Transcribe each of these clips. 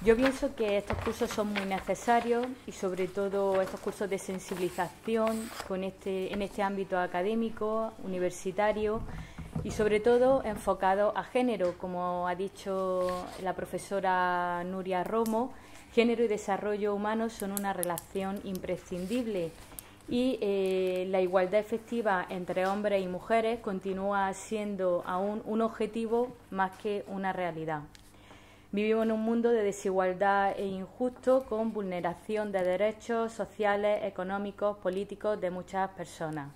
Yo pienso que estos cursos son muy necesarios y sobre todo estos cursos de sensibilización en este ámbito académico, universitario y sobre todo enfocados a género, como ha dicho la profesora Nuria Romo. Género y desarrollo humano son una relación imprescindible y la igualdad efectiva entre hombres y mujeres continúa siendo aún un objetivo más que una realidad. Vivimos en un mundo de desigualdad e injusto, con vulneración de derechos sociales, económicos, políticos de muchas personas.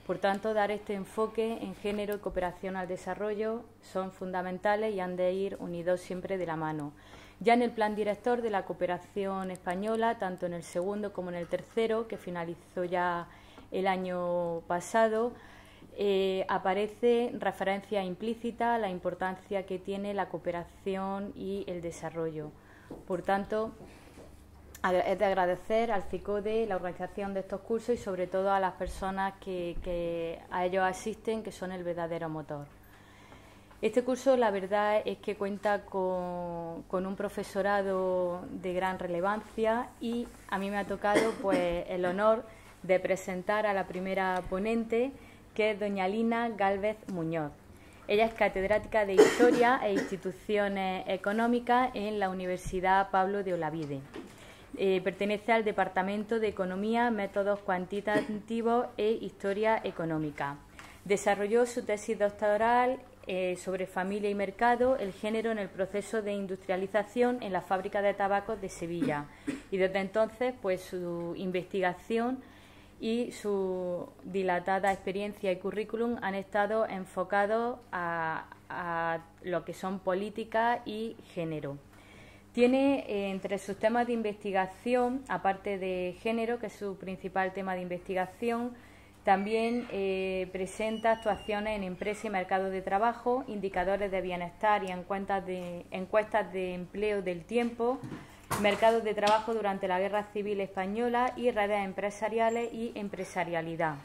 Por tanto, dar este enfoque en género y cooperación al desarrollo son fundamentales y han de ir unidos siempre de la mano. Ya en el plan director de la cooperación española, tanto en el segundo como en el tercero, que finalizó ya el año pasado, aparece referencia implícita a la importancia que tiene la cooperación y el desarrollo. Por tanto, es de agradecer al CICODE la organización de estos cursos y sobre todo a las personas que a ellos asisten, que son el verdadero motor. Este curso, la verdad es que cuenta con un profesorado de gran relevancia y a mí me ha tocado pues el honor de presentar a la primera ponente, que es doña Lina Gálvez Muñoz. Ella es catedrática de Historia e Instituciones Económicas en la Universidad Pablo de Olavide. Pertenece al Departamento de Economía, Métodos Cuantitativos e Historia Económica. Desarrolló su tesis doctoral sobre familia y mercado, el género en el proceso de industrialización en la fábrica de tabacos de Sevilla. Y desde entonces, pues su investigación y su dilatada experiencia y currículum han estado enfocados a lo que son política y género. Tiene entre sus temas de investigación, aparte de género, que es su principal tema de investigación, también presenta actuaciones en empresa y mercado de trabajo, indicadores de bienestar y encuestas de empleo del tiempo, mercados de trabajo durante la Guerra Civil Española y redes empresariales y empresarialidad.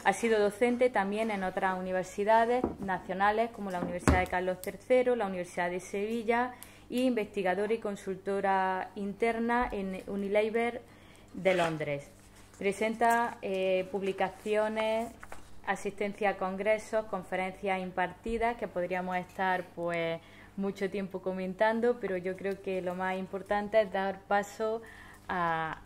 Ha sido docente también en otras universidades nacionales como la Universidad de Carlos III, la Universidad de Sevilla y investigadora y consultora interna en Unilever de Londres. Presenta publicaciones, asistencia a congresos, conferencias impartidas, que podríamos estar pues mucho tiempo comentando, pero yo creo que lo más importante es dar paso a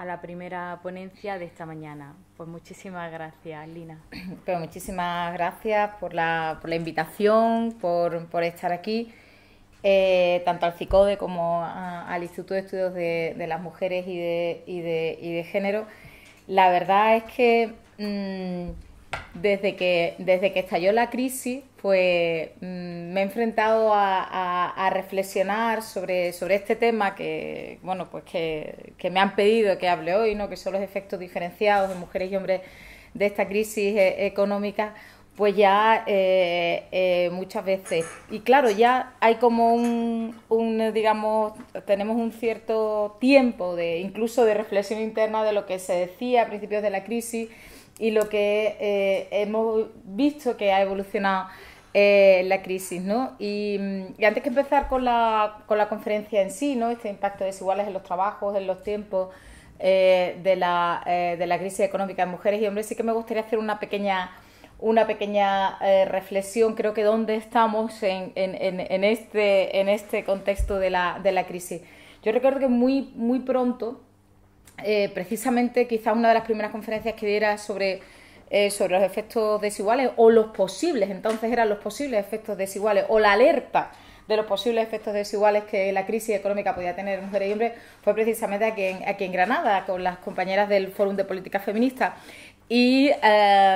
la primera ponencia de esta mañana. Pues muchísimas gracias, Lina. Pero muchísimas gracias por la invitación, por estar aquí, tanto al CICODE como al Instituto de Estudios de las Mujeres y de Género. La verdad es que desde que estalló la crisis, pues me he enfrentado a reflexionar sobre este tema que, bueno, pues que me han pedido que hable hoy, ¿no? Que son los efectos diferenciados de mujeres y hombres de esta crisis económica, pues ya muchas veces. Y claro, ya hay como digamos, tenemos un cierto tiempo incluso de reflexión interna de lo que se decía a principios de la crisis y lo que hemos visto que ha evolucionado la crisis, ¿no? Y antes que empezar con la conferencia en sí, ¿no? Este impacto desiguales en los trabajos, en los tiempos de la crisis económica en mujeres y hombres, sí que me gustaría hacer una pequeña reflexión. Creo que dónde estamos en este contexto de la crisis. Yo recuerdo que muy pronto, precisamente quizás una de las primeras conferencias que diera sobre los efectos desiguales, o los posibles, entonces eran los posibles efectos desiguales, o la alerta de los posibles efectos desiguales que la crisis económica podía tener en mujeres y hombres, fue precisamente aquí en Granada, con las compañeras del Fórum de Política Feminista. Y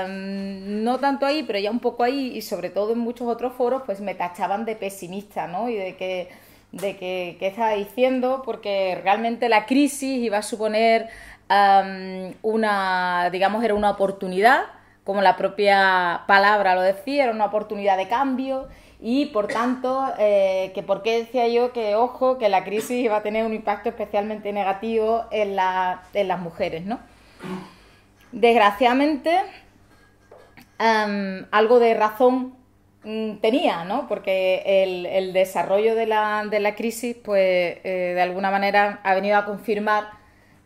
no tanto ahí, pero ya un poco ahí, y sobre todo en muchos otros foros, pues me tachaban de pesimista, ¿no? Y de que estaba diciendo, porque realmente la crisis iba a suponer era una oportunidad, como la propia palabra lo decía, era una oportunidad de cambio. Y por tanto, que por qué decía yo que, ojo, que la crisis iba a tener un impacto especialmente negativo en las mujeres, ¿no? Desgraciadamente, algo de razón tenía, ¿no? Porque el desarrollo de la crisis, pues, de alguna manera ha venido a confirmar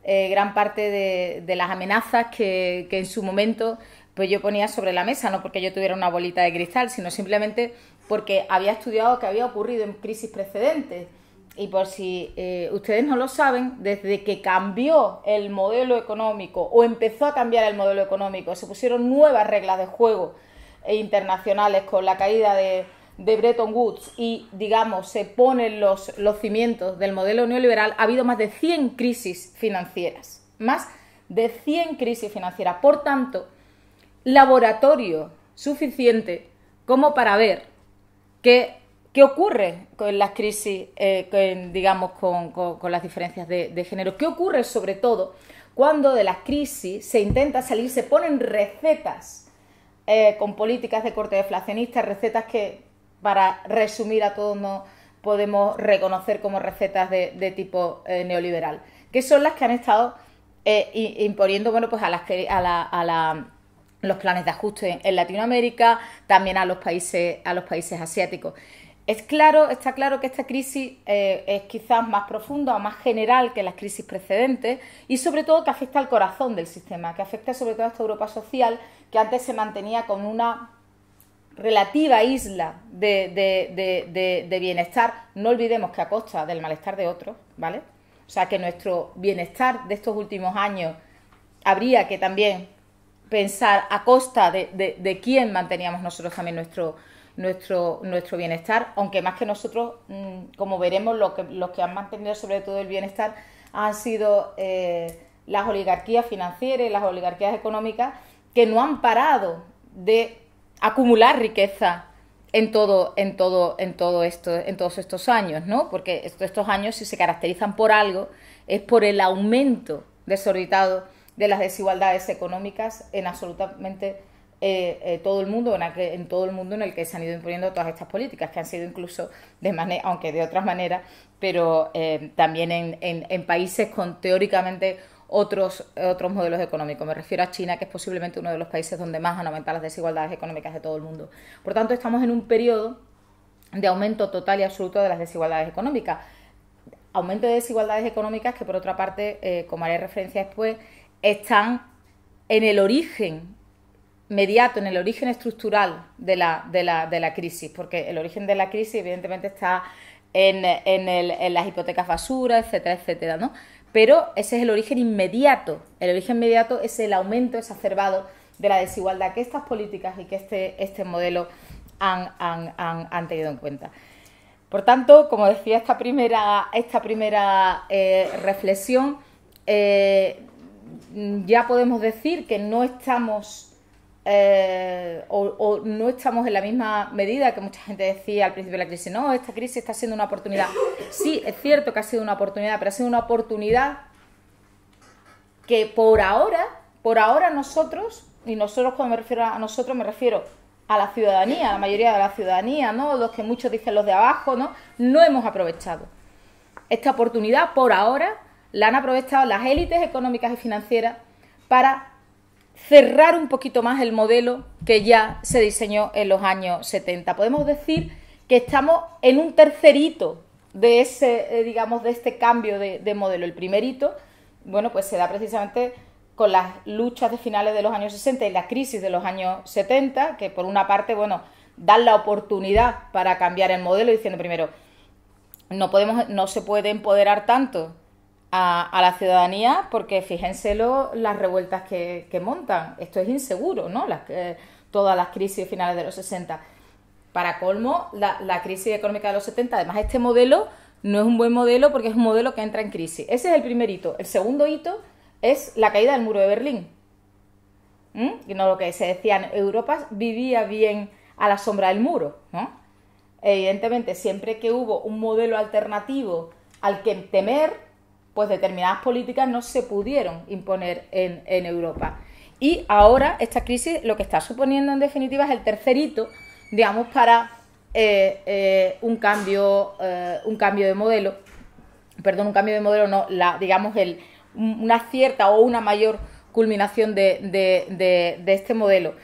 gran parte de las amenazas que en su momento pues yo ponía sobre la mesa, no porque yo tuviera una bolita de cristal, sino simplemente porque había estudiado que había ocurrido en crisis precedentes. Y por si ustedes no lo saben, desde que cambió el modelo económico o empezó a cambiar el modelo económico, se pusieron nuevas reglas de juego internacionales con la caída de Bretton Woods y, digamos, se ponen los cimientos del modelo neoliberal, ha habido más de 100 crisis financieras. Más de 100 crisis financieras. Por tanto, laboratorio suficiente como para ver qué ocurre con las crisis, digamos, con las diferencias de género. ¿Qué ocurre sobre todo cuando de las crisis se intenta salir, se ponen recetas con políticas de corte deflacionista, recetas que, para resumir a todos, no podemos reconocer como recetas de tipo neoliberal, que son las que han estado imponiendo, bueno, pues los planes de ajuste en Latinoamérica, también a los países asiáticos. Está claro que esta crisis es quizás más profunda o más general que las crisis precedentes y sobre todo que afecta al corazón del sistema, que afecta sobre todo a esta Europa social que antes se mantenía con una relativa isla de bienestar. No olvidemos que a costa del malestar de otros, ¿vale? O sea, que nuestro bienestar de estos últimos años habría que también pensar a costa de quién manteníamos nosotros también nuestro bienestar, aunque más que nosotros, como veremos, los que han mantenido sobre todo el bienestar han sido las oligarquías financieras y las oligarquías económicas, que no han parado de acumular riqueza en todos estos años, ¿no? Porque estos años, si se caracterizan por algo, es por el aumento desorbitado de las desigualdades económicas en absolutamente todo el mundo, en todo el mundo en el que se han ido imponiendo todas estas políticas, que han sido incluso aunque de otras maneras, pero también en países con teóricamente otros modelos económicos. Me refiero a China, que es posiblemente uno de los países donde más han aumentado las desigualdades económicas de todo el mundo. Por tanto, estamos en un periodo de aumento total y absoluto de las desigualdades económicas. Aumento de desigualdades económicas que, por otra parte, como haré referencia después, están en el origen mediato, en el origen estructural de la crisis, porque el origen de la crisis evidentemente está en las hipotecas basura, etcétera, etcétera, ¿no? Pero ese es el origen inmediato. El origen inmediato es el aumento exacerbado de la desigualdad que estas políticas y que este modelo han tenido en cuenta. Por tanto, como decía, esta primera reflexión, ya podemos decir que no estamos no estamos en la misma medida que mucha gente decía al principio de la crisis. No, esta crisis está siendo una oportunidad. Sí, es cierto que ha sido una oportunidad, pero ha sido una oportunidad que por ahora nosotros, y nosotros cuando me refiero a nosotros me refiero a la ciudadanía, a la mayoría de la ciudadanía, ¿no? Los que muchos dicen los de abajo, no hemos aprovechado. Esta oportunidad por ahora la han aprovechado las élites económicas y financieras para cerrar un poquito más el modelo que ya se diseñó en los años 70. Podemos decir que estamos en un tercer hito de este cambio de modelo. El primer hito, bueno, pues se da precisamente con las luchas de finales de los años 60 y la crisis de los años 70, que por una parte, bueno, dan la oportunidad para cambiar el modelo, diciendo primero, no se puede empoderar tanto a la ciudadanía porque fíjense las revueltas que montan. Esto es inseguro, ¿no? Todas las crisis finales de los 60. Para colmo, la crisis económica de los 70, además este modelo no es un buen modelo porque es un modelo que entra en crisis. Ese es el primer hito. El segundo hito es la caída del muro de Berlín. Y no lo que se decía, Europa vivía bien a la sombra del muro, ¿no? Evidentemente, siempre que hubo un modelo alternativo al que temer, pues determinadas políticas no se pudieron imponer en Europa. Y ahora esta crisis lo que está suponiendo en definitiva es el tercer hito, digamos, para un cambio de modelo. Perdón, un cambio de modelo no, digamos una cierta o una mayor culminación de este modelo.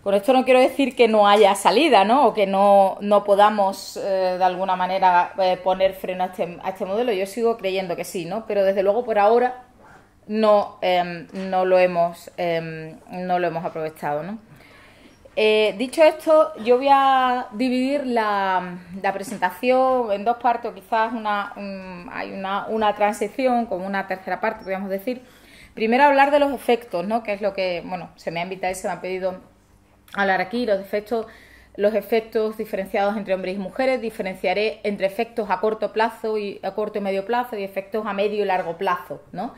Con esto no quiero decir que no haya salida, ¿no? O que no podamos, de alguna manera, poner freno a este modelo. Yo sigo creyendo que sí, ¿no? Pero desde luego por ahora no lo hemos aprovechado, ¿no? Dicho esto, yo voy a dividir la presentación en dos partes, o quizás hay una transición, como una tercera parte, podríamos decir. Primero hablar de los efectos, ¿no? Que es lo que, bueno, se me ha invitado y se me ha pedido hablar aquí, los efectos diferenciados entre hombres y mujeres. Diferenciaré entre efectos a corto plazo y a corto y medio plazo y efectos a medio y largo plazo, ¿no?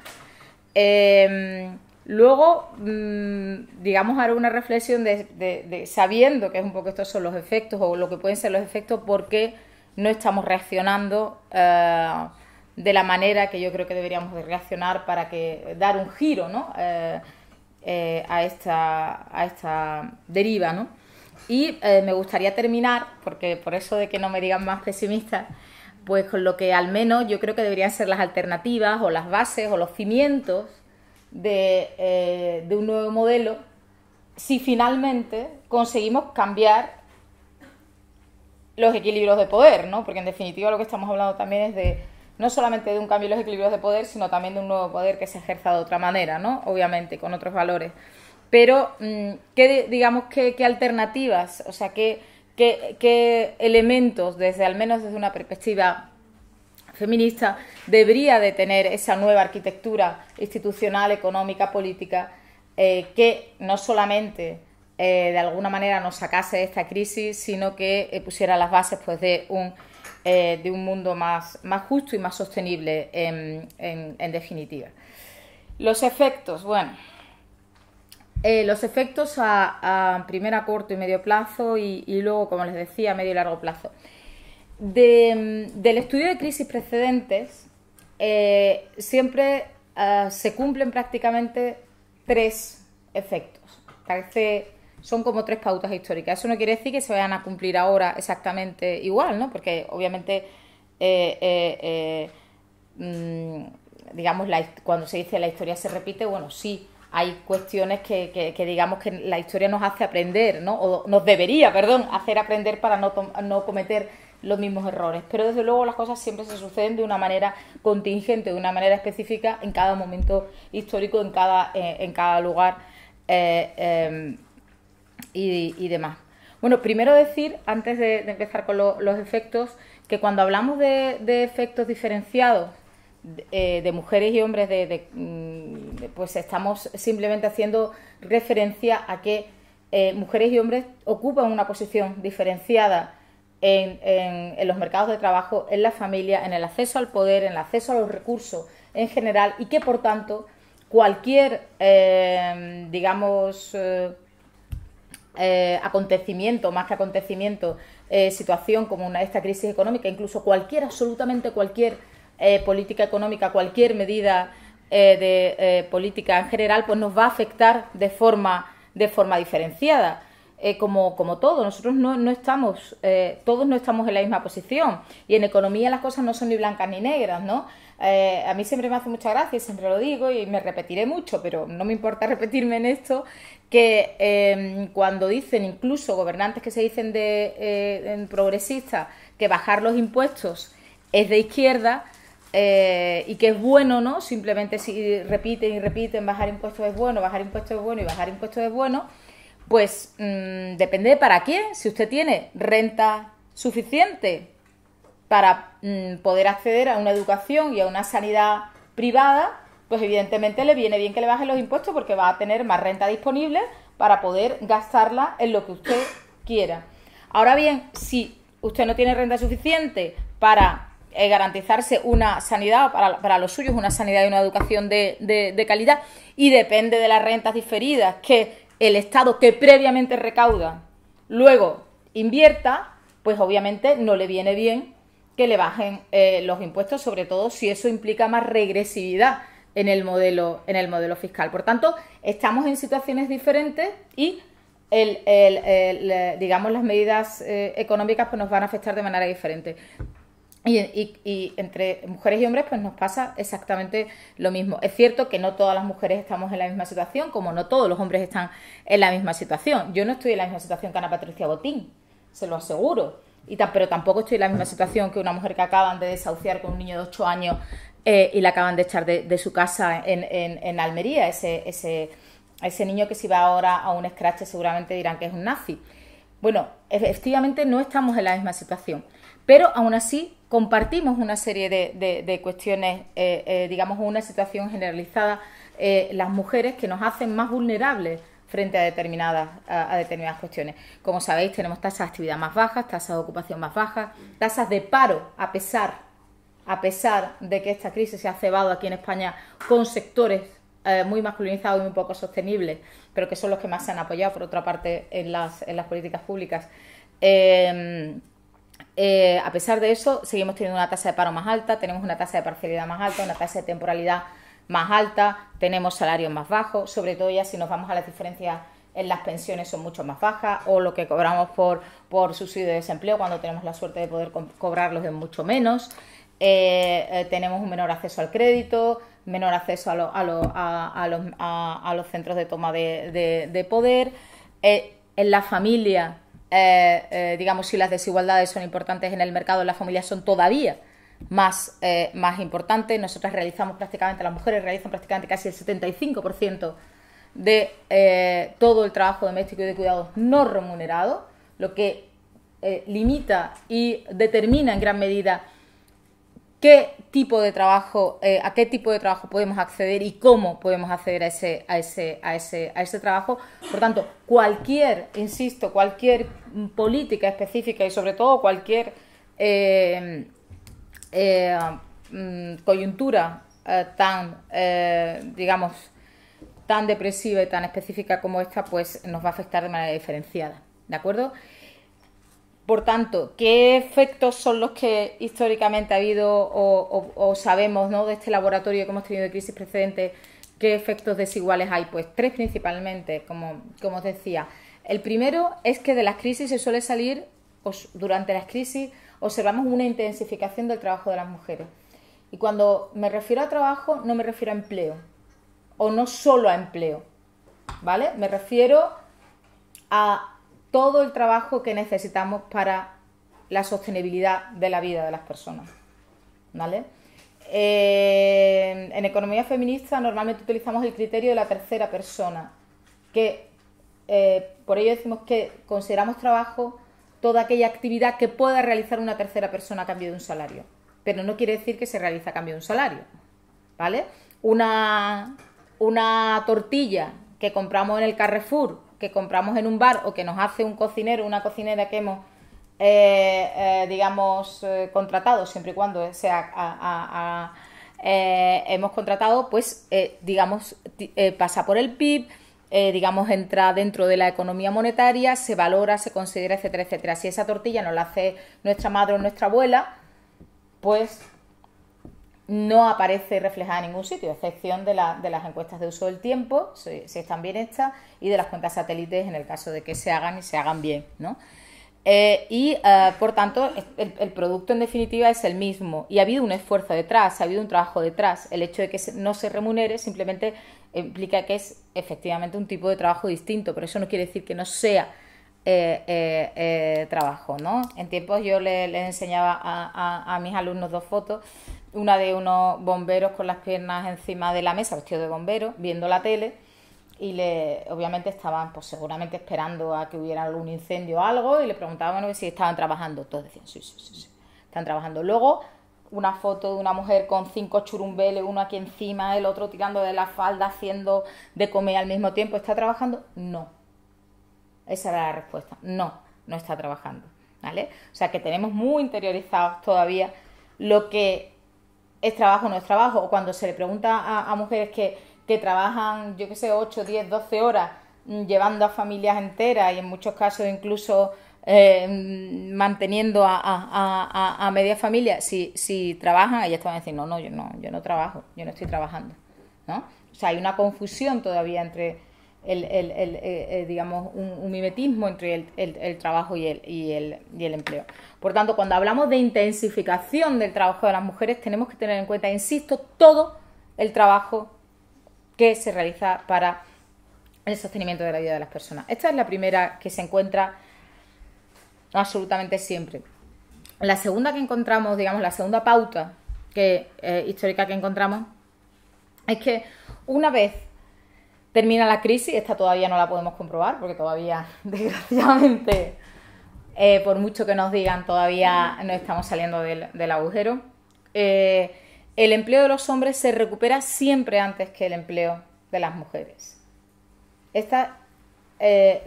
Luego, digamos, haré una reflexión de sabiendo que es un poco estos son los efectos o lo que pueden ser los efectos, por qué no estamos reaccionando de la manera que yo creo que deberíamos de reaccionar para dar un giro, ¿no? A esta deriva, ¿no? Y me gustaría terminar, porque por eso de que no me digan más pesimista, pues con lo que al menos yo creo que deberían ser las alternativas o las bases o los cimientos de un nuevo modelo, si finalmente conseguimos cambiar los equilibrios de poder, ¿no? Porque en definitiva lo que estamos hablando también es no solamente de un cambio en los equilibrios de poder, sino también de un nuevo poder que se ejerza de otra manera, ¿no? Obviamente, con otros valores. Pero, ¿qué alternativas, o sea, qué elementos, al menos desde una perspectiva feminista, debería de tener esa nueva arquitectura institucional, económica, política, que no solamente de alguna manera nos sacase de esta crisis, sino que pusiera las bases, pues, de un mundo más justo y más sostenible en definitiva. Los efectos, bueno, los efectos primero a corto y medio plazo y luego, como les decía, a medio y largo plazo. Del estudio de crisis precedentes siempre se cumplen prácticamente 3 efectos. Son como 3 pautas históricas. Eso no quiere decir que se vayan a cumplir ahora exactamente igual, ¿no? Porque obviamente, digamos, cuando se dice la historia se repite, bueno, sí, hay cuestiones que digamos que la historia nos hace aprender, ¿no? O nos debería, hacer aprender para no cometer los mismos errores. Pero desde luego las cosas siempre se suceden de una manera contingente, de una manera específica en cada momento histórico, en cada lugar. Y demás. Bueno, primero decir, antes de empezar con los efectos, que cuando hablamos de efectos diferenciados de mujeres y hombres, pues estamos simplemente haciendo referencia a que mujeres y hombres ocupan una posición diferenciada en los mercados de trabajo, en la familia, en el acceso al poder, en el acceso a los recursos en general, y que por tanto cualquier, acontecimiento, más que acontecimiento, situación como esta crisis económica, incluso absolutamente cualquier política económica, cualquier medida de política en general, pues nos va a afectar de forma diferenciada. Como todo, nosotros todos no estamos en la misma posición, y en economía las cosas no son ni blancas ni negras, ¿no? A mí siempre me hace mucha gracia, y siempre lo digo y me repetiré mucho, pero no me importa repetirme en esto, que cuando dicen, incluso gobernantes que se dicen progresistas, que bajar los impuestos es de izquierda, y que es bueno, ¿no? Simplemente si repiten y repiten, bajar impuestos es bueno, bajar impuestos es bueno y bajar impuestos es bueno. Pues depende de para quién. Si usted tiene renta suficiente para poder acceder a una educación y a una sanidad privada, pues evidentemente le viene bien que le bajen los impuestos, porque va a tener más renta disponible para poder gastarla en lo que usted quiera. Ahora bien, si usted no tiene renta suficiente para garantizarse una sanidad, para los suyos, una sanidad y una educación de calidad, y depende de las rentas diferidas que el Estado, que previamente recauda, luego invierta, pues obviamente no le viene bien que le bajen los impuestos, sobre todo si eso implica más regresividad en el modelo fiscal. Por tanto, estamos en situaciones diferentes y digamos las medidas económicas pues nos van a afectar de manera diferente. Y entre mujeres y hombres pues nos pasa exactamente lo mismo. Es cierto que no todas las mujeres estamos en la misma situación, como no todos los hombres están en la misma situación. Yo no estoy en la misma situación que Ana Patricia Botín, se lo aseguro. Pero tampoco estoy en la misma situación que una mujer que acaban de desahuciar con un niño de 8 años y la acaban de echar de su casa en Almería. Ese niño que si va ahora a un escrache seguramente dirán que es un nazi. Bueno, efectivamente no estamos en la misma situación, pero aún así compartimos una serie de cuestiones, digamos, una situación generalizada, las mujeres, que nos hacen más vulnerables frente a determinadas cuestiones. Como sabéis, tenemos tasas de actividad más bajas, tasas de ocupación más bajas, tasas de paro, a pesar de que esta crisis se ha cebado aquí en España con sectores muy masculinizados y muy poco sostenibles, pero que son los que más se han apoyado, por otra parte, en las políticas públicas. A pesar de eso, seguimos teniendo una tasa de paro más alta, tenemos una tasa de parcialidad más alta, una tasa de temporalidad más alta, tenemos salarios más bajos, sobre todo ya si nos vamos a las diferencias en las pensiones son mucho más bajas, o lo que cobramos por subsidio de desempleo, cuando tenemos la suerte de poder cobrarlos, es mucho menos. Tenemos un menor acceso al crédito, menor acceso a los centros de toma de poder. En la familia, digamos, si las desigualdades son importantes en el mercado, en la familia son todavía más importantes. Nosotras las mujeres realizan prácticamente casi el 75% de todo el trabajo doméstico y de cuidados no remunerado, lo que limita y determina en gran medida a qué tipo de trabajo podemos acceder y cómo podemos acceder a ese trabajo. Por tanto, cualquier política específica y sobre todo cualquier coyuntura tan depresiva y tan específica como esta, pues nos va a afectar de manera diferenciada, ¿de acuerdo? Por tanto, ¿qué efectos son los que históricamente ha habido o sabemos, ¿no?, de este laboratorio que hemos tenido de crisis precedentes? ¿Qué efectos desiguales hay? Pues 3 principalmente, como os decía. El primero es que de las crisis se suele salir, durante las crisis observamos una intensificación del trabajo de las mujeres. Y cuando me refiero a trabajo, no me refiero a empleo, o no solo a empleo, ¿vale? Me refiero a todo el trabajo que necesitamos para la sostenibilidad de la vida de las personas, ¿vale? En economía feminista normalmente utilizamos el criterio de la tercera persona, que por ello decimos que consideramos trabajo toda aquella actividad que pueda realizar una tercera persona a cambio de un salario, pero no quiere decir que se realiza a cambio de un salario, ¿vale? Una tortilla que compramos en el Carrefour, que compramos en un bar, o que nos hace un cocinero o una cocinera que hemos contratado, siempre y cuando hemos contratado, pues pasa por el PIB, entra dentro de la economía monetaria, se valora, se considera, etcétera, etcétera. Si esa tortilla nos la hace nuestra madre o nuestra abuela, pues no aparece reflejada en ningún sitio, a excepción de las encuestas de uso del tiempo, si están bien hechas, y de las cuentas satélites en el caso de que se hagan y se hagan bien, ¿no? Por tanto, el producto en definitiva es el mismo, y ha habido un esfuerzo detrás, ha habido un trabajo detrás. El hecho de que no se remunere simplemente implica que es efectivamente un tipo de trabajo distinto, pero eso no quiere decir que no sea trabajo, ¿no? En tiempos yo le enseñaba a mis alumnos 2 fotos, una de unos bomberos con las piernas encima de la mesa, vestidos de bombero, viendo la tele, y obviamente estaban pues seguramente esperando a que hubiera algún incendio o algo, y le preguntaban si estaban trabajando. Todos decían sí, están trabajando. Luego una foto de una mujer con 5 churumbeles, uno aquí encima, el otro tirando de la falda, haciendo de comer al mismo tiempo. ¿Está trabajando? No. Esa era la respuesta. No está trabajando, ¿vale? O sea que tenemos muy interiorizados todavía lo que es trabajo o no es trabajo. O cuando se le pregunta a mujeres que trabajan, 8, 10, 12 horas, llevando a familias enteras y en muchos casos incluso manteniendo a media familia, si trabajan, ellas te van a decir, yo no trabajo, yo no estoy trabajando, ¿no? O sea, hay una confusión todavía entre digamos, un mimetismo entre el trabajo y el empleo. Por tanto, cuando hablamos de intensificación del trabajo de las mujeres, tenemos que tener en cuenta, insisto, todo el trabajo que se realiza para el sostenimiento de la vida de las personas. Esta es la primera que se encuentra absolutamente siempre. La segunda que encontramos, digamos, la segunda pauta histórica que encontramos es que una vez termina la crisis, esta todavía no la podemos comprobar porque todavía, desgraciadamente, por mucho que nos digan, todavía no estamos saliendo del agujero. El empleo de los hombres se recupera siempre antes que el empleo de las mujeres. Esta,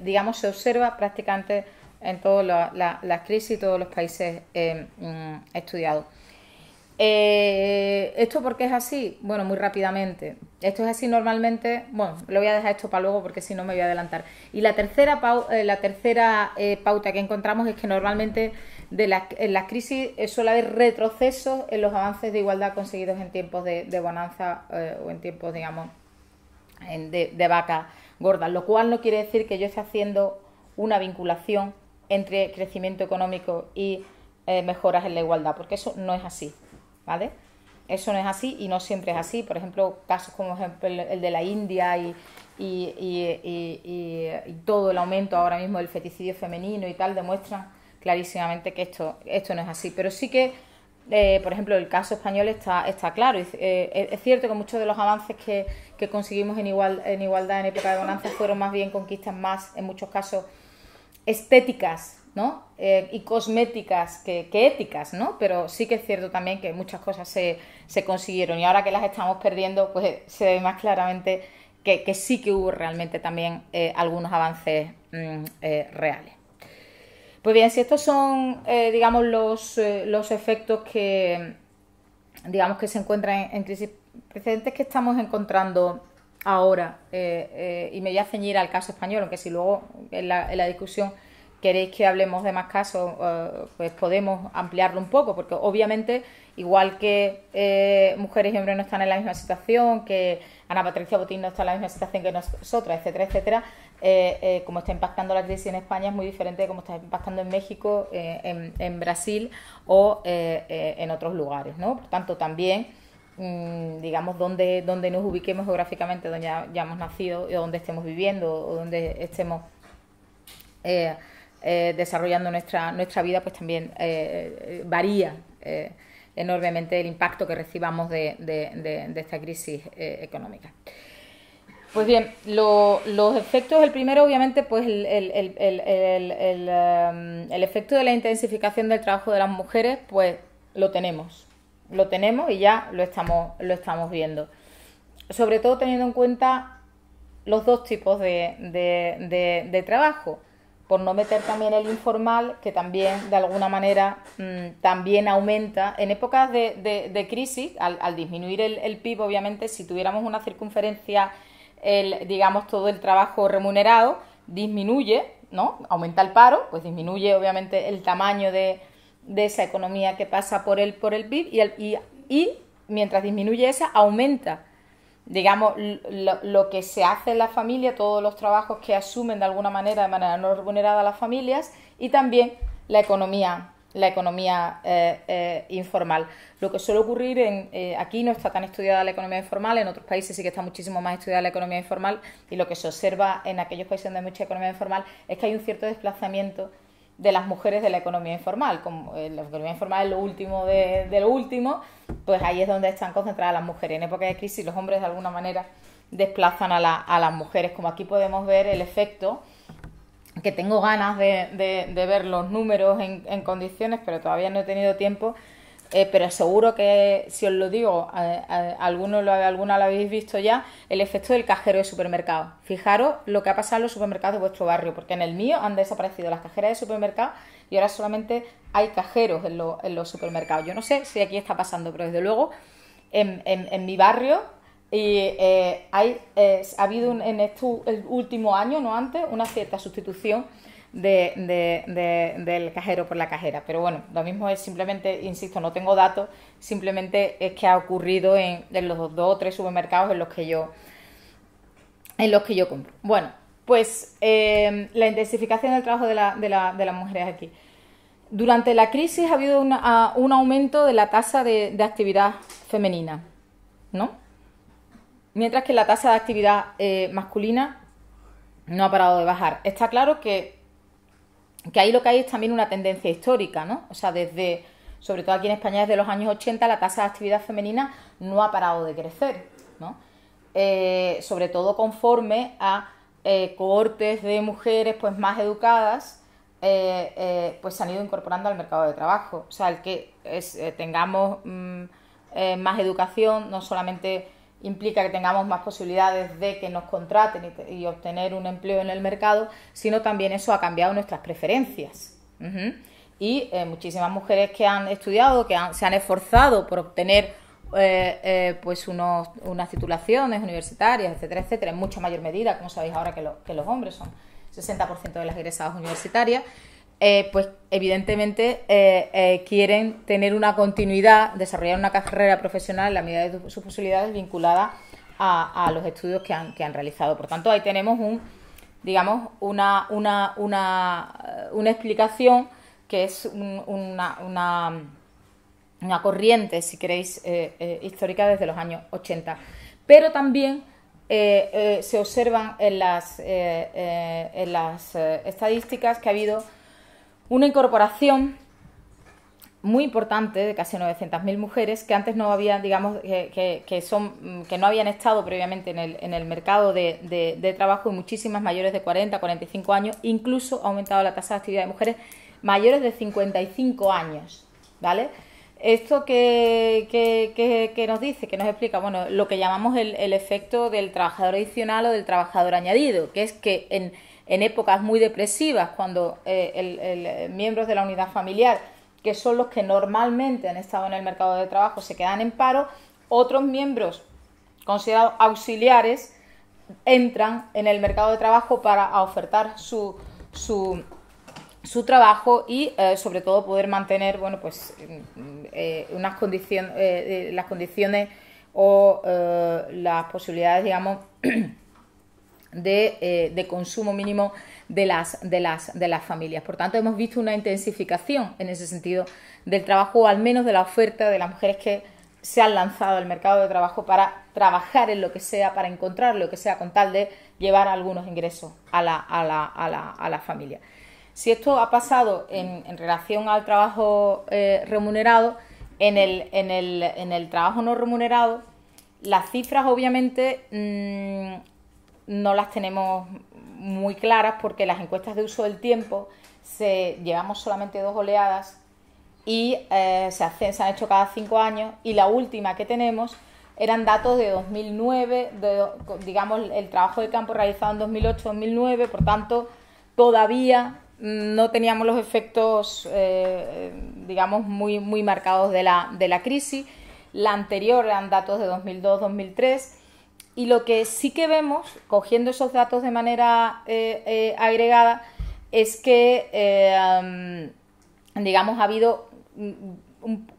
digamos, se observa prácticamente en todas las crisis y todos los países estudiados. ¿Esto por qué es así? Bueno, muy rápidamente. Esto es así normalmente. Bueno, lo voy a dejar esto para luego porque si no me voy a adelantar. Y la tercera pauta que encontramos es que normalmente en las crisis suele haber retrocesos en los avances de igualdad conseguidos en tiempos de bonanza o en tiempos, digamos, de vacas gordas. Lo cual no quiere decir que yo esté haciendo una vinculación entre crecimiento económico y mejoras en la igualdad, porque eso no es así, ¿vale? Eso no es así y no siempre es así. Por ejemplo, casos como ejemplo el de la India y todo el aumento ahora mismo del feticidio femenino y tal demuestran clarísimamente que esto no es así. Pero sí que, por ejemplo, el caso español está claro. Es cierto que muchos de los avances que conseguimos en igualdad en época de bonanza fueron más bien conquistas más, en muchos casos, estéticas, ¿no? Y cosméticas que éticas, ¿no? Pero sí que es cierto también que muchas cosas se consiguieron y ahora que las estamos perdiendo, pues se ve más claramente que sí que hubo realmente también algunos avances reales. Pues bien, si estos son, digamos, los efectos que, digamos, que se encuentran en crisis precedentes que estamos encontrando ahora, y me voy a ceñir al caso español, aunque si luego en la discusión queréis que hablemos de más casos, pues podemos ampliarlo un poco, porque obviamente, igual que mujeres y hombres no están en la misma situación, que Ana Patricia Botín no está en la misma situación que nosotras, etcétera, etcétera, como está impactando la crisis en España es muy diferente de cómo está impactando en México, en Brasil o en otros lugares, ¿no? Por tanto, también digamos, donde nos ubiquemos geográficamente, donde ya hemos nacido, o donde estemos viviendo, o donde estemos desarrollando nuestra vida, pues también varía enormemente el impacto que recibamos de esta crisis económica. Pues bien, los efectos, el primero obviamente, pues el efecto de la intensificación del trabajo de las mujeres, pues lo tenemos y ya lo estamos viendo. Sobre todo teniendo en cuenta los dos tipos de trabajo, por no meter también el informal, que también de alguna manera también aumenta. En épocas de crisis, al disminuir el PIB, obviamente, si tuviéramos una circunferencia, digamos, todo el trabajo remunerado, disminuye, ¿no? Aumenta el paro, pues disminuye obviamente el tamaño de esa economía que pasa por el PIB y mientras disminuye esa, aumenta, digamos, lo que se hace en la familia, todos los trabajos que asumen de manera no remunerada las familias y también la economía informal. Lo que suele ocurrir aquí no está tan estudiada la economía informal, en otros países sí que está muchísimo más estudiada la economía informal y lo que se observa en aquellos países donde hay mucha economía informal es que hay un cierto desplazamiento de las mujeres de la economía informal. Como la economía informal es lo último de lo último, pues ahí es donde están concentradas las mujeres. En época de crisis los hombres de alguna manera desplazan a las mujeres, como aquí podemos ver el efecto, que tengo ganas de ver los números en condiciones, pero todavía no he tenido tiempo, pero seguro que si os lo digo, alguna lo habéis visto ya, el efecto del cajero de supermercado. Fijaros lo que ha pasado en los supermercados de vuestro barrio, porque en el mío han desaparecido las cajeras de supermercado y ahora solamente hay cajeros en los supermercados. Yo no sé si aquí está pasando, pero desde luego en mi barrio ha habido en el último año, no antes, una cierta sustitución del cajero por la cajera. Pero bueno, lo mismo es simplemente, insisto, no tengo datos, simplemente es que ha ocurrido en los 2 o 3 supermercados en los que yo en los que yo compro. Bueno, pues la intensificación del trabajo de las mujeres aquí. Durante la crisis ha habido un aumento de la tasa de actividad femenina, ¿no? Mientras que la tasa de actividad masculina no ha parado de bajar. Está claro que ahí lo que hay es también una tendencia histórica, ¿no? O sea, sobre todo aquí en España, desde los años 80, la tasa de actividad femenina no ha parado de crecer, ¿no? Sobre todo conforme a cohortes de mujeres pues más educadas, pues se han ido incorporando al mercado de trabajo. O sea, el que tengamos más educación no solamente implica que tengamos más posibilidades de que nos contraten y obtener un empleo en el mercado, sino también eso ha cambiado nuestras preferencias. Y muchísimas mujeres que han estudiado, se han esforzado por obtener pues unas titulaciones universitarias, etcétera, etcétera, en mucha mayor medida, como sabéis ahora, que los hombres, son 60% de las egresadas universitarias, pues evidentemente quieren tener una continuidad, desarrollar una carrera profesional en la medida de sus posibilidades vinculada a los estudios que han realizado. Por tanto, ahí tenemos una explicación que es una corriente, si queréis, histórica desde los años 80. Pero también se observan en las estadísticas que ha habido una incorporación muy importante de casi 900.000 mujeres que antes no habían, digamos, que no habían estado previamente en el mercado de trabajo, y muchísimas mayores de 40, 45 años. Incluso ha aumentado la tasa de actividad de mujeres mayores de 55 años, ¿vale? Esto que nos dice, que nos explica, bueno, lo que llamamos el efecto del trabajador adicional o del trabajador añadido, que es que en épocas muy depresivas, cuando miembros de la unidad familiar, que son los que normalmente han estado en el mercado de trabajo, se quedan en paro, otros miembros considerados auxiliares entran en el mercado de trabajo para ofertar su trabajo y sobre todo poder mantener, bueno, pues las condiciones o las posibilidades, digamos, de consumo mínimo de las familias. Por tanto, hemos visto una intensificación en ese sentido del trabajo, o al menos de la oferta de las mujeres que se han lanzado al mercado de trabajo para trabajar en lo que sea, para encontrar lo que sea, con tal de llevar algunos ingresos a la familia. Si esto ha pasado en relación al trabajo remunerado, en el trabajo no remunerado, las cifras obviamente no las tenemos muy claras, porque las encuestas de uso del tiempo llevamos solamente 2 oleadas y se han hecho cada 5 años, y la última que tenemos eran datos de 2009, digamos el trabajo de campo realizado en 2008-2009, por tanto todavía no teníamos los efectos digamos muy marcados de la crisis. La anterior eran datos de 2002-2003. Y lo que sí que vemos, cogiendo esos datos de manera agregada, es que, digamos, ha habido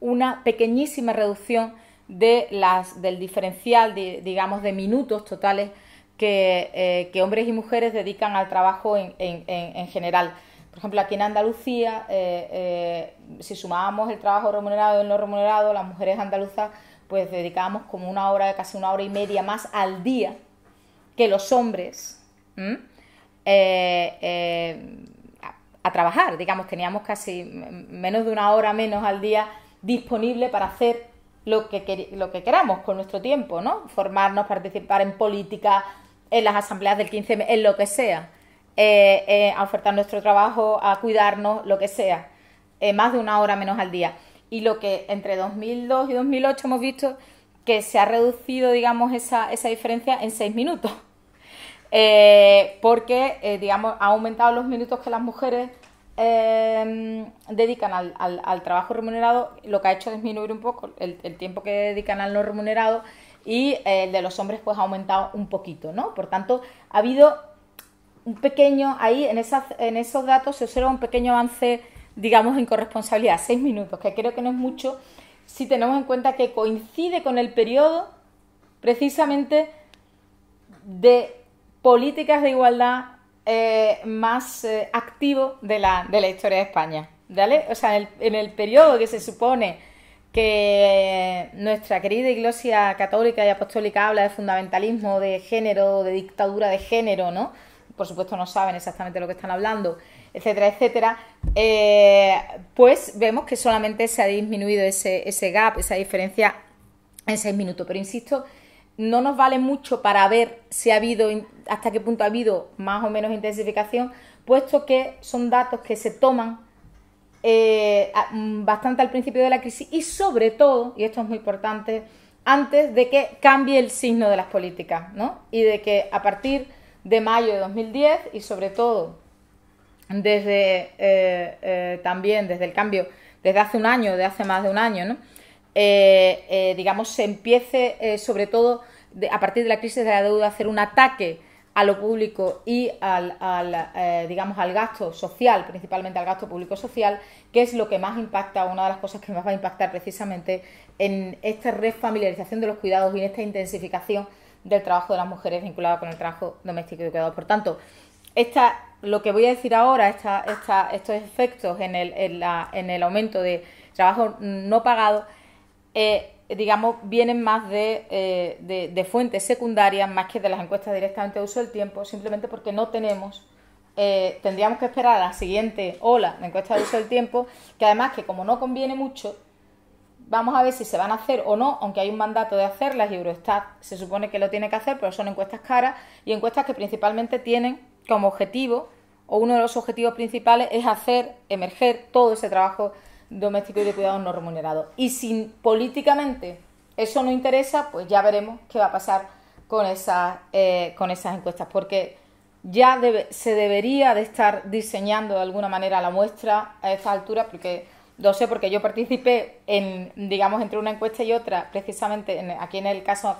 una pequeñísima reducción del diferencial, digamos, de minutos totales que hombres y mujeres dedican al trabajo en general. Por ejemplo, aquí en Andalucía, si sumábamos el trabajo remunerado y el no remunerado, las mujeres andaluzas pues dedicábamos como casi una hora y media más al día que los hombres a trabajar. Digamos, teníamos casi menos de una hora menos al día disponible para hacer lo que queramos con nuestro tiempo, ¿no? Formarnos, participar en política, en las asambleas del 15M, en lo que sea, a ofertar nuestro trabajo, a cuidarnos, lo que sea, más de una hora menos al día. Y lo que entre 2002 y 2008 hemos visto que se ha reducido, digamos, esa diferencia en 6 minutos. Porque, digamos, ha aumentado los minutos que las mujeres dedican al trabajo remunerado, lo que ha hecho disminuir un poco el tiempo que dedican al no remunerado, y el de los hombres pues ha aumentado un poquito, ¿no? Por tanto, ha habido un pequeño, ahí en esos datos se observa un pequeño avance, digamos, en corresponsabilidad, 6 minutos, que creo que no es mucho si tenemos en cuenta que coincide con el periodo precisamente de políticas de igualdad más activos de la historia de España, ¿vale? O sea, en el periodo que se supone que nuestra querida Iglesia católica y apostólica habla de fundamentalismo de género, de dictadura de género, ¿no? Por supuesto no saben exactamente lo que están hablando, etcétera, etcétera, pues vemos que solamente se ha disminuido ese gap, esa diferencia en 6 minutos. Pero insisto, no nos vale mucho para ver si ha habido, hasta qué punto ha habido más o menos intensificación, puesto que son datos que se toman bastante al principio de la crisis y sobre todo, y esto es muy importante, antes de que cambie el signo de las políticas, ¿no? Y de que a partir de mayo de 2010 y sobre todo desde también desde el cambio, desde hace un año, de hace más de un año, ¿no? Digamos, se empiece sobre todo a partir de la crisis de la deuda a hacer un ataque a lo público y digamos, al gasto social, principalmente al gasto público social, que es lo que más impacta, una de las cosas que más va a impactar precisamente en esta refamiliarización de los cuidados y en esta intensificación del trabajo de las mujeres vinculado con el trabajo doméstico y de cuidado. Por tanto, lo que voy a decir ahora, estos efectos en el aumento de trabajo no pagado, digamos, vienen más de fuentes secundarias más que de las encuestas directamente de uso del tiempo, simplemente porque no tenemos, tendríamos que esperar a la siguiente ola de encuestas de uso del tiempo, que además que como no conviene mucho, vamos a ver si se van a hacer o no, aunque hay un mandato de hacerlas y Eurostat se supone que lo tiene que hacer, pero son encuestas caras y encuestas que principalmente tienen como objetivo, o uno de los objetivos principales es hacer emerger todo ese trabajo doméstico y de cuidados no remunerado. Y si políticamente eso no interesa, pues ya veremos qué va a pasar con esas encuestas, porque ya se debería de estar diseñando de alguna manera la muestra a esta altura, porque lo sé porque yo participé digamos, entre una encuesta y otra, precisamente aquí en el caso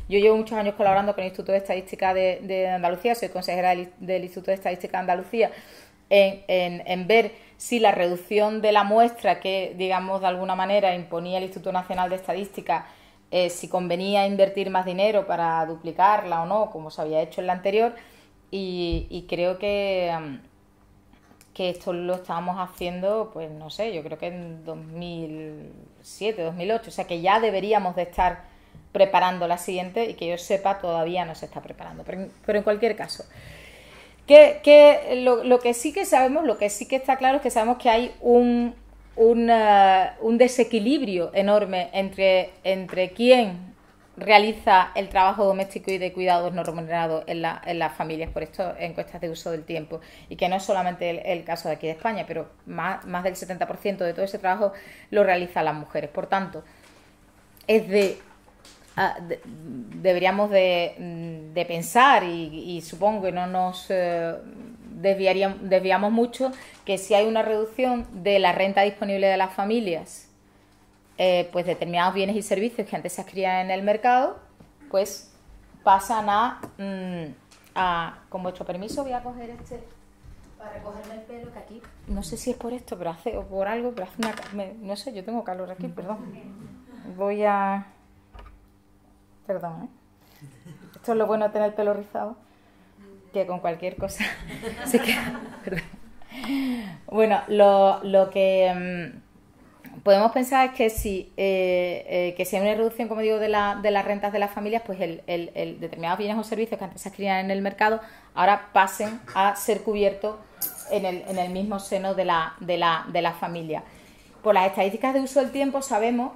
yo llevo muchos años colaborando con el Instituto de Estadística de Andalucía, soy consejera del Instituto de Estadística de Andalucía, en ver si la reducción de la muestra que, digamos, de alguna manera imponía el Instituto Nacional de Estadística, si convenía invertir más dinero para duplicarla o no, como se había hecho en la anterior, y creo que esto lo estábamos haciendo, pues no sé, yo creo que en 2007, 2008, o sea que ya deberíamos de estar preparando la siguiente y que yo sepa todavía no se está preparando, pero en cualquier caso. Lo que sí que sabemos, lo que sí que está claro es que sabemos que hay un desequilibrio enorme entre quién realiza el trabajo doméstico y de cuidados no remunerados en las familias por estas encuestas de uso del tiempo, y que no es solamente el caso de aquí de España, pero más del 70% de todo ese trabajo lo realizan las mujeres. Por tanto, deberíamos de pensar y supongo que no nos desviamos mucho, que si hay una reducción de la renta disponible de las familias, pues determinados bienes y servicios que antes se adquirían en el mercado, pues pasan con vuestro permiso voy a coger para recogerme el pelo, que aquí no sé si es por esto o por algo, pero no sé, yo tengo calor aquí, perdón. Perdón, esto es lo bueno de tener el pelo rizado, que con cualquier cosa se queda. Perdón. Bueno, lo que podemos pensar es que si hay una reducción, como digo, de las rentas de las familias, pues el determinados bienes o servicios que antes se adquirían en el mercado ahora pasen a ser cubiertos en el mismo seno de la familia. Por las estadísticas de uso del tiempo sabemos.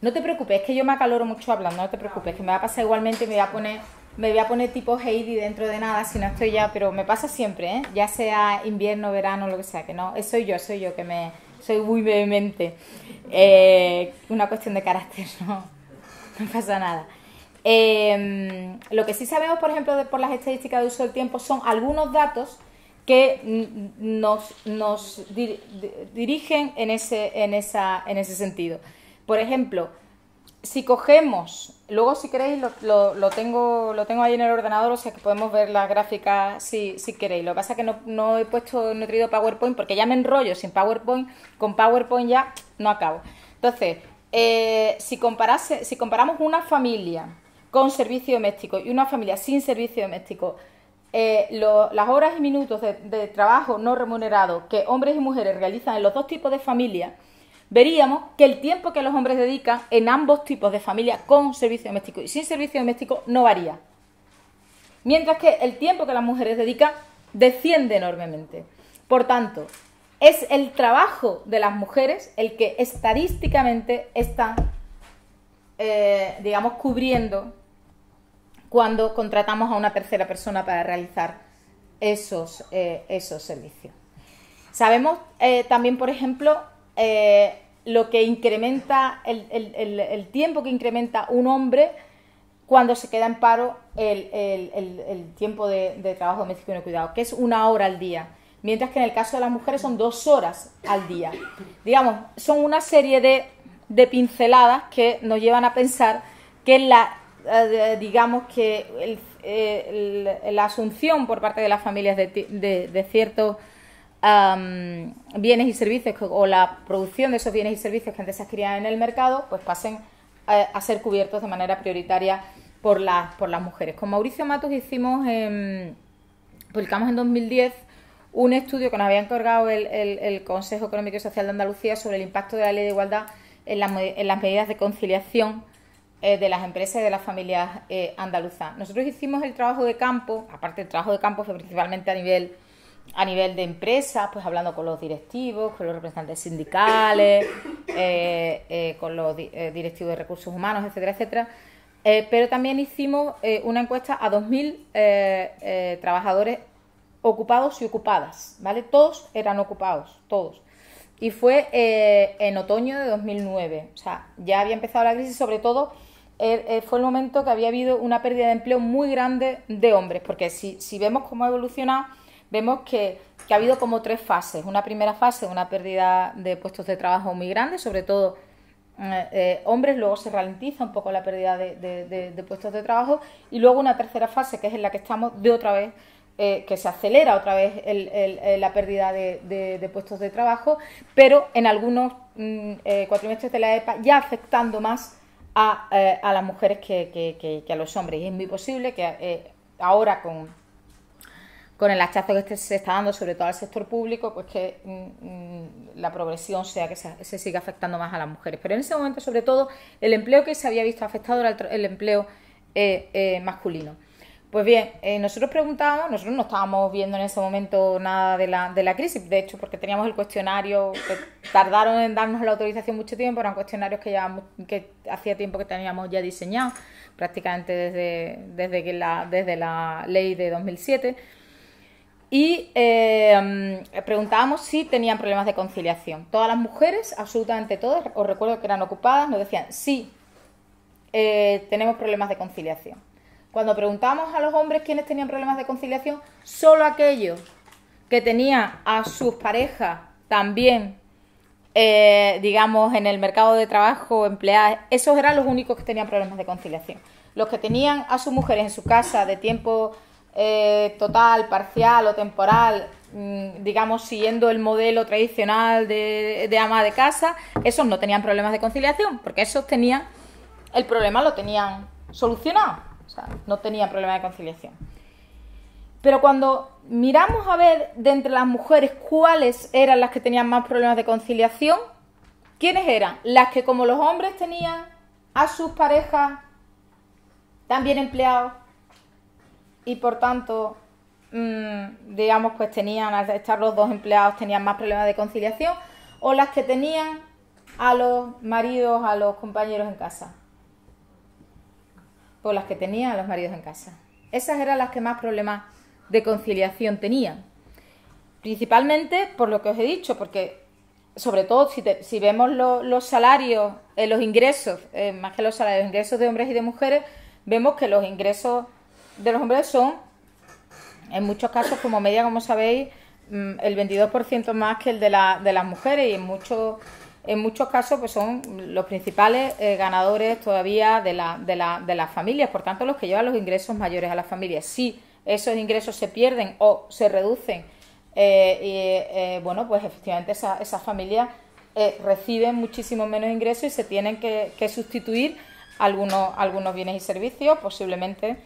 No te preocupes, es que yo me acaloro mucho hablando, no te preocupes, que me va a pasar igualmente, me voy a poner tipo Heidi dentro de nada, si no estoy ya, pero me pasa siempre, ya sea invierno, verano, lo que sea, que no, soy yo, que soy muy vehemente, una cuestión de carácter, no pasa nada. Lo que sí sabemos, por ejemplo, por las estadísticas de uso del tiempo, son algunos datos que nos dirigen en ese sentido. Por ejemplo, si cogemos, luego si queréis lo tengo ahí en el ordenador, o sea que podemos ver la gráfica si queréis. Lo que pasa es que no he traído PowerPoint porque ya me enrollo sin PowerPoint, con PowerPoint ya no acabo. Entonces, si comparamos una familia con servicio doméstico y una familia sin servicio doméstico, las horas y minutos de trabajo no remunerado que hombres y mujeres realizan en los dos tipos de familias, veríamos que el tiempo que los hombres dedican en ambos tipos de familias con servicio doméstico y sin servicio doméstico no varía. Mientras que el tiempo que las mujeres dedican desciende enormemente. Por tanto, es el trabajo de las mujeres el que estadísticamente están, digamos, cubriendo cuando contratamos a una tercera persona para realizar esos servicios. Sabemos también, por ejemplo, lo que incrementa, el tiempo que incrementa un hombre cuando se queda en paro el tiempo de trabajo doméstico y no cuidado, que es 1 hora al día, mientras que en el caso de las mujeres son 2 horas al día. Digamos, son una serie de pinceladas que nos llevan a pensar que digamos que la asunción por parte de las familias de ciertos bienes y servicios o la producción de esos bienes y servicios que antes se adquirían en el mercado, pues pasen a ser cubiertos de manera prioritaria por las mujeres. Con Mauricio Matus publicamos en 2010 un estudio que nos había encargado el Consejo Económico y Social de Andalucía sobre el impacto de la Ley de Igualdad en las medidas de conciliación de las empresas y de las familias andaluzas. Nosotros hicimos el trabajo de campo, aparte del trabajo de campo fue principalmente a nivel de empresas, pues hablando con los directivos, con los representantes sindicales, con los directivos de recursos humanos, etcétera, etcétera. Pero también hicimos una encuesta a 2.000 trabajadores ocupados y ocupadas, ¿vale? Todos eran ocupados, todos. Y fue en otoño de 2009, o sea, ya había empezado la crisis, sobre todo fue el momento que había habido una pérdida de empleo muy grande de hombres, porque si vemos cómo ha evolucionado, vemos que ha habido como 3 fases. Una primera fase, una pérdida de puestos de trabajo muy grande, sobre todo hombres, luego se ralentiza un poco la pérdida de puestos de trabajo, y luego una tercera fase, que es en la que estamos de otra vez, que se acelera otra vez la pérdida de puestos de trabajo, pero en algunos cuatrimestres de la EPA ya afectando más a las mujeres que a los hombres. Y es muy posible que ahora con el hachazo que se está dando sobre todo al sector público, pues que la progresión sea que se siga afectando más a las mujeres. Pero en ese momento, sobre todo, el empleo que se había visto afectado era el empleo masculino. Pues bien, nosotros no estábamos viendo en ese momento nada de la crisis, de hecho, porque teníamos el cuestionario, que tardaron en darnos la autorización mucho tiempo, eran cuestionarios que hacía tiempo que teníamos ya diseñados, prácticamente desde la ley de 2007, y preguntábamos si tenían problemas de conciliación. Todas las mujeres, absolutamente todas, os recuerdo que eran ocupadas, nos decían sí, tenemos problemas de conciliación. Cuando preguntamos a los hombres quiénes tenían problemas de conciliación, solo aquellos que tenían a sus parejas también, digamos, en el mercado de trabajo, empleadas, esos eran los únicos que tenían problemas de conciliación. Los que tenían a sus mujeres en su casa de tiempo total, parcial o temporal, digamos, siguiendo el modelo tradicional de ama de casa, esos no tenían problemas de conciliación, porque esos el problema lo tenían solucionado. O sea, no tenía problema de conciliación. Pero cuando miramos a ver de entre las mujeres cuáles eran las que tenían más problemas de conciliación, ¿quiénes eran? Las que, como los hombres, tenían a sus parejas también empleados y por tanto, digamos, pues tenían, al estar los dos empleados, tenían más problemas de conciliación, o las que tenían a los maridos, a los compañeros en casa. Por las que tenían a los maridos en casa. Esas eran las que más problemas de conciliación tenían. Principalmente por lo que os he dicho, porque sobre todo si vemos los salarios, los ingresos, más que los salarios, los ingresos de hombres y de mujeres, vemos que los ingresos de los hombres son, en muchos casos, como media, como sabéis, el 22% más que el de las mujeres, y en muchos casos pues son los principales ganadores todavía de las familias, por tanto los que llevan los ingresos mayores a las familias. Si esos ingresos se pierden o se reducen, bueno, pues efectivamente esas familias reciben muchísimo menos ingresos y se tienen que sustituir algunos bienes y servicios, posiblemente,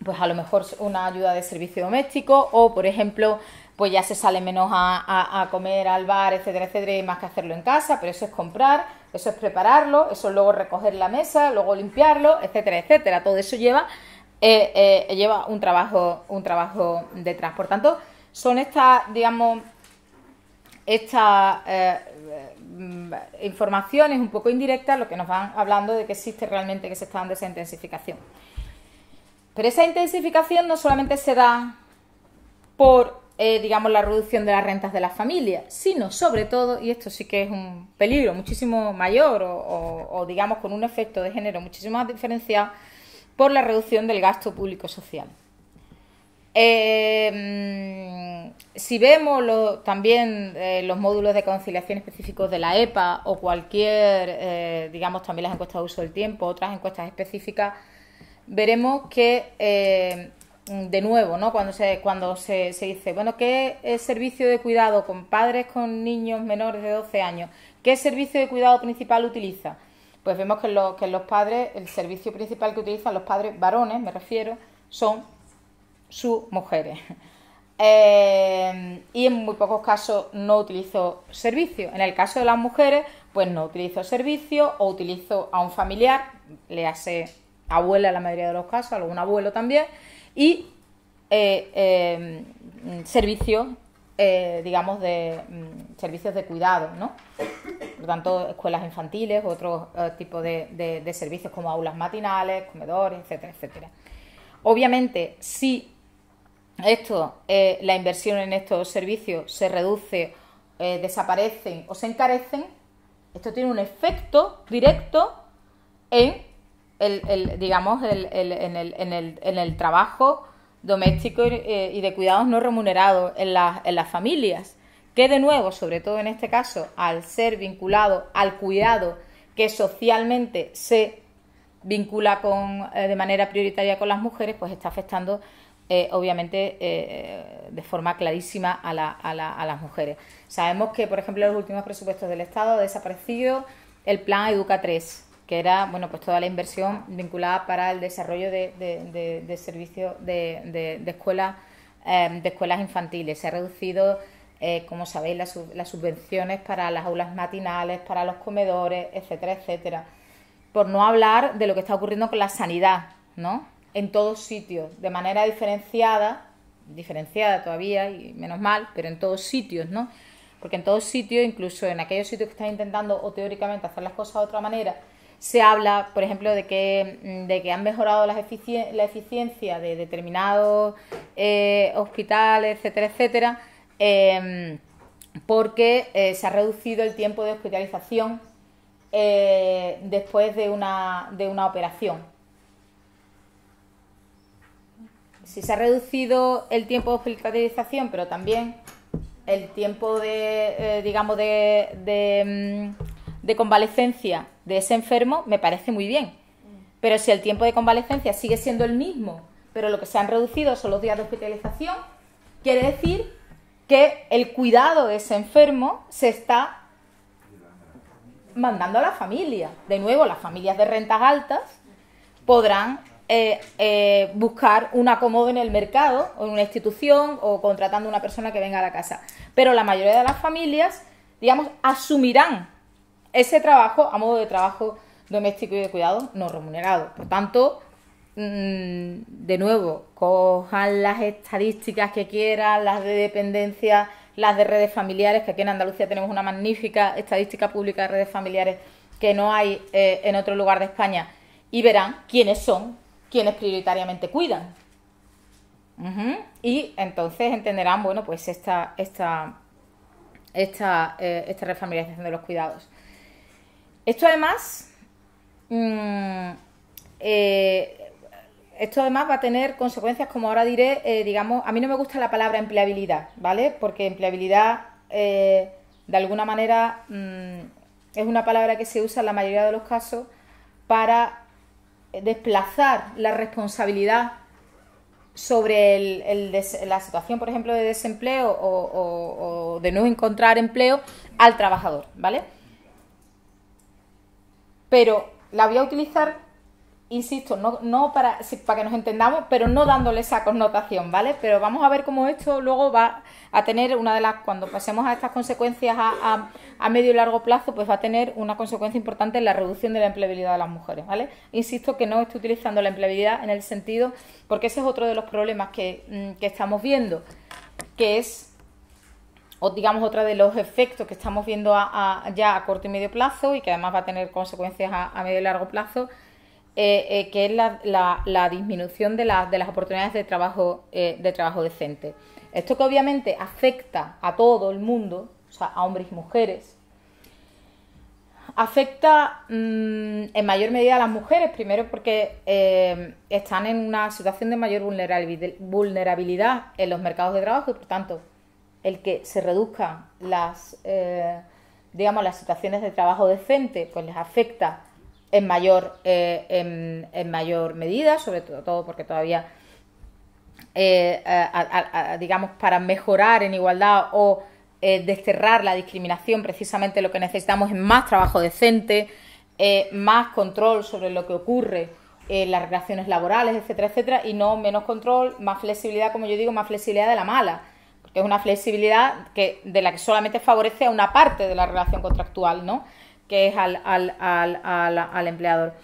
pues a lo mejor una ayuda de servicio doméstico, o por ejemplo, pues ya se sale menos a comer al bar, etcétera, etcétera, y más que hacerlo en casa, pero eso es comprar, eso es prepararlo, eso es luego recoger la mesa, luego limpiarlo, etcétera, etcétera. Todo eso lleva un trabajo detrás. Por tanto, son estas, digamos, informaciones un poco indirectas lo que nos van hablando de que existe realmente, que se está dando esa intensificación. Pero esa intensificación no solamente se da por, digamos, la reducción de las rentas de las familias, sino sobre todo, y esto sí que es un peligro muchísimo mayor o digamos, con un efecto de género muchísimo más diferenciado, por la reducción del gasto público social. Si vemos también los módulos de conciliación específicos de la EPA o cualquier, digamos, también las encuestas de uso del tiempo, otras encuestas específicas, veremos que, de nuevo, ¿no? Cuando se dice, bueno, ¿qué servicio de cuidado con padres con niños menores de 12 años? ¿Qué servicio de cuidado principal utiliza? Pues vemos que los padres, el servicio principal que utilizan los padres varones, me refiero, son sus mujeres. Y en muy pocos casos no utilizo servicio. En el caso de las mujeres, pues no utilizo servicio o utilizo a un familiar, le hace abuela en la mayoría de los casos, algún abuelo también, y servicios, digamos, servicios de cuidado, ¿no? Por lo tanto, escuelas infantiles, otros tipos de servicios como aulas matinales, comedores, etcétera, etcétera. Obviamente, si la inversión en estos servicios se reduce, desaparecen o se encarecen, esto tiene un efecto directo en el trabajo doméstico y de cuidados no remunerados en las familias, que de nuevo, sobre todo en este caso, al ser vinculado al cuidado que socialmente se vincula de manera prioritaria con las mujeres, pues está afectando obviamente de forma clarísima a las mujeres. Sabemos que, por ejemplo, en los últimos presupuestos del Estado ha desaparecido el plan Educa 3, que era, bueno, pues toda la inversión vinculada para el desarrollo de servicios de escuelas infantiles. Se ha reducido, como sabéis, las subvenciones para las aulas matinales, para los comedores, etcétera, etcétera. Por no hablar de lo que está ocurriendo con la sanidad, ¿no? En todos sitios, de manera diferenciada todavía, y menos mal, pero en todos sitios, ¿no? Porque en todos sitios, incluso en aquellos sitios que están intentando o teóricamente hacer las cosas de otra manera, se habla, por ejemplo, de que han mejorado la eficiencia de determinados hospitales, etcétera, etcétera, porque se ha reducido el tiempo de hospitalización después de una operación. Si se ha reducido el tiempo de hospitalización, pero también el tiempo de convalecencia de ese enfermo, me parece muy bien. Pero si el tiempo de convalecencia sigue siendo el mismo, pero lo que se han reducido son los días de hospitalización, quiere decir que el cuidado de ese enfermo se está mandando a la familia. De nuevo, las familias de rentas altas podrán buscar un acomodo en el mercado o en una institución o contratando a una persona que venga a la casa. Pero la mayoría de las familias, digamos, asumirán ese trabajo a modo de trabajo doméstico y de cuidado no remunerado. Por tanto, de nuevo, cojan las estadísticas que quieran, las de dependencia, las de redes familiares, que aquí en Andalucía tenemos una magnífica estadística pública de redes familiares que no hay en otro lugar de España, y verán quiénes son quienes prioritariamente cuidan. Y entonces entenderán, bueno, pues esta refamiliarización de los cuidados. Esto además va a tener consecuencias, como ahora diré, digamos, a mí no me gusta la palabra empleabilidad, ¿vale? Porque empleabilidad, de alguna manera, es una palabra que se usa en la mayoría de los casos para desplazar la responsabilidad sobre la situación, por ejemplo, de desempleo o de no encontrar empleo al trabajador, ¿vale? Pero la voy a utilizar, insisto, no para que nos entendamos, pero no dándole esa connotación, ¿vale? Pero vamos a ver cómo esto luego va a tener cuando pasemos a estas consecuencias a medio y largo plazo, pues va a tener una consecuencia importante en la reducción de la empleabilidad de las mujeres, ¿vale? Insisto que no estoy utilizando la empleabilidad en el sentido, porque ese es otro de los problemas que estamos viendo, que es, o digamos, otro de los efectos que estamos viendo ya a corto y medio plazo y que además va a tener consecuencias a medio y largo plazo, que es la disminución de las oportunidades de trabajo decente. Esto que obviamente afecta a todo el mundo, o sea, a hombres y mujeres, afecta en mayor medida a las mujeres, primero porque están en una situación de mayor vulnerabilidad en los mercados de trabajo y por tanto el que se reduzcan las situaciones de trabajo decente pues les afecta en mayor medida, sobre todo porque todavía digamos, para mejorar en igualdad o desterrar la discriminación, precisamente lo que necesitamos es más trabajo decente, más control sobre lo que ocurre en las relaciones laborales, etcétera, etcétera, y no menos control, más flexibilidad, como yo digo, más flexibilidad de la mala, porque es una flexibilidad de la que solamente favorece a una parte de la relación contractual, ¿no?, que es al empleador.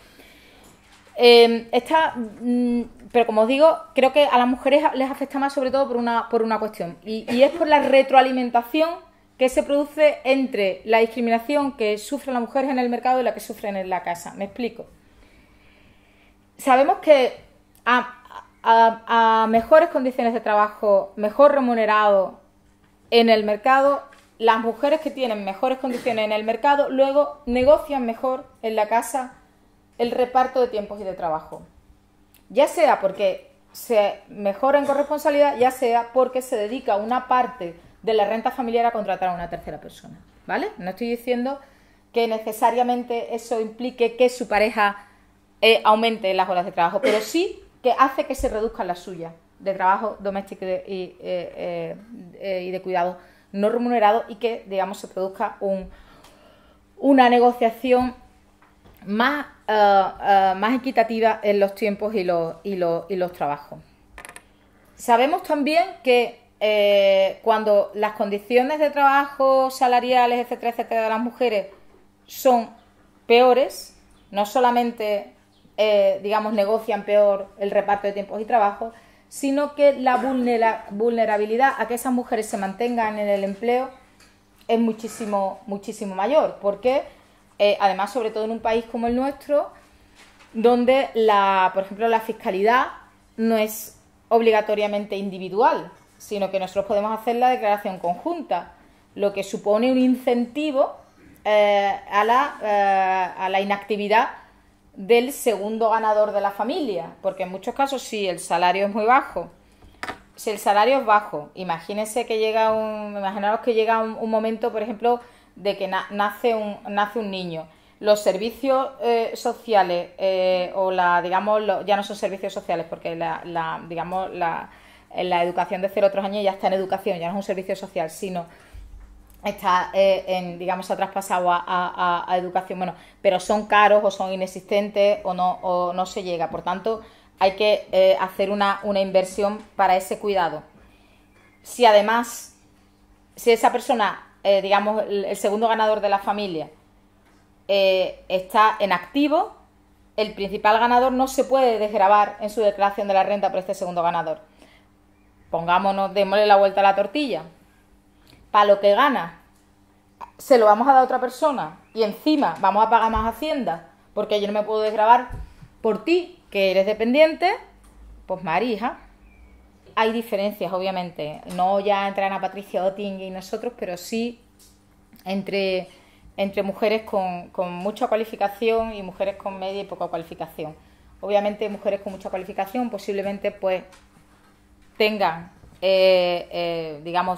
Pero como os digo, creo que a las mujeres les afecta más sobre todo por una cuestión y es por la retroalimentación que se produce entre la discriminación que sufren las mujeres en el mercado y la que sufren en la casa. Me explico. Sabemos que a mejores condiciones de trabajo, mejor remunerado en el mercado, las mujeres que tienen mejores condiciones en el mercado luego negocian mejor en la casa el reparto de tiempos y de trabajo. Ya sea porque se mejora en corresponsabilidad, ya sea porque se dedica una parte de la renta familiar a contratar a una tercera persona, ¿vale? No estoy diciendo que necesariamente eso implique que su pareja aumente las horas de trabajo, pero sí que hace que se reduzcan las suyas de trabajo doméstico y de cuidado no remunerado y que, digamos, se produzca una negociación más equitativa en los tiempos y los trabajos. Sabemos también que cuando las condiciones de trabajo salariales, etcétera, etcétera, de las mujeres son peores, no solamente, digamos, negocian peor el reparto de tiempos y trabajos, sino que la vulnerabilidad a que esas mujeres se mantengan en el empleo es muchísimo, muchísimo mayor, porque además, sobre todo en un país como el nuestro, donde, por ejemplo, la fiscalidad no es obligatoriamente individual, sino que nosotros podemos hacer la declaración conjunta, lo que supone un incentivo a la inactividad del segundo ganador de la familia, porque en muchos casos si el salario es muy bajo, si el salario es bajo, imaginaros que llega un momento, por ejemplo, de que nace un niño, los servicios sociales ya no son servicios sociales porque la educación de 0 a 3 años ya está en educación, ya no es un servicio social, sino está se ha traspasado a educación, bueno, pero son caros o son inexistentes o no se llega, por tanto hay que hacer una inversión para ese cuidado. Si esa persona, el segundo ganador de la familia está en activo, el principal ganador no se puede desgravar en su declaración de la renta por este segundo ganador. Démosle la vuelta a la tortilla. Para lo que gana, se lo vamos a dar a otra persona y encima vamos a pagar más Hacienda porque yo no me puedo desgravar por ti, que eres dependiente, pues marija. Hay diferencias, obviamente, no ya entre Ana Patricia Oetting y nosotros, pero sí entre mujeres con mucha cualificación y mujeres con media y poca cualificación. Obviamente, mujeres con mucha cualificación posiblemente pues tengan,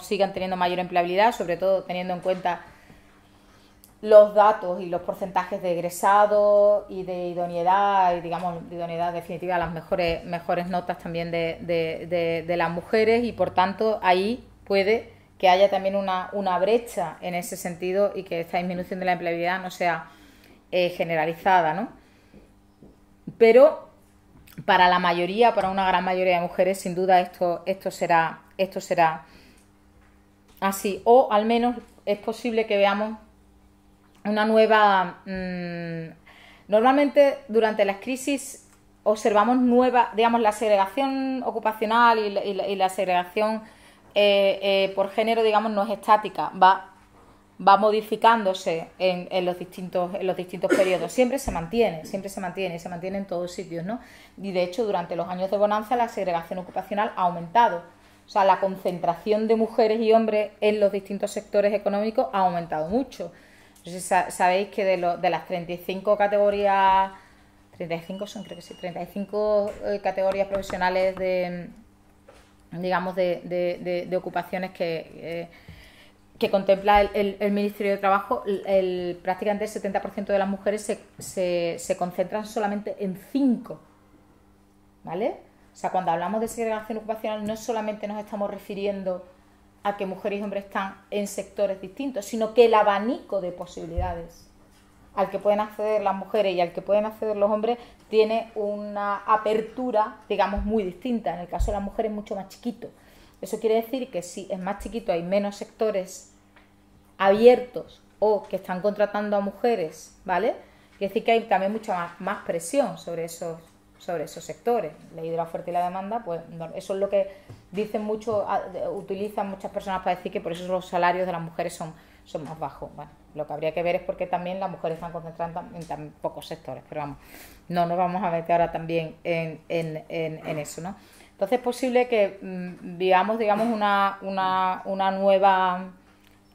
sigan teniendo mayor empleabilidad, sobre todo teniendo en cuenta los datos y los porcentajes de egresados y de idoneidad, y de idoneidad definitiva, las mejores notas también de las mujeres, y por tanto ahí puede que haya también una brecha en ese sentido y que esta disminución de la empleabilidad no sea generalizada, ¿no? pero para la mayoría, para una gran mayoría de mujeres, sin duda esto será así, o al menos es posible que veamos una nueva... normalmente durante las crisis observamos digamos, la segregación ocupacional y la segregación por género, digamos, no es estática, va modificándose en los distintos periodos. Siempre se mantiene en todos sitios, ¿no? Y de hecho, durante los años de bonanza la segregación ocupacional ha aumentado. O sea, la concentración de mujeres y hombres en los distintos sectores económicos ha aumentado mucho. Entonces, sabéis que de las 35 categorías, 35 son, creo que sí, 35 categorías profesionales de ocupaciones que contempla el Ministerio de Trabajo, prácticamente el 70% de las mujeres se concentran solamente en 5, ¿vale? O sea, cuando hablamos de segregación ocupacional no solamente nos estamos refiriendo a que mujeres y hombres están en sectores distintos, sino que el abanico de posibilidades al que pueden acceder las mujeres y al que pueden acceder los hombres tiene una apertura, digamos, muy distinta. En el caso de las mujeres es mucho más chiquito. Eso quiere decir que si es más chiquito hay menos sectores abiertos o que están contratando a mujeres, ¿vale? Quiere decir que hay también mucha más presión sobre esos sectores. Ley de la oferta y la demanda, pues eso es lo que dicen mucho, utilizan muchas personas para decir que por eso los salarios de las mujeres son más bajos. Bueno, lo que habría que ver es porque también las mujeres están concentradas en tan pocos sectores, pero vamos, no nos vamos a meter ahora también en eso, ¿no? Entonces es posible que vivamos, digamos, una nueva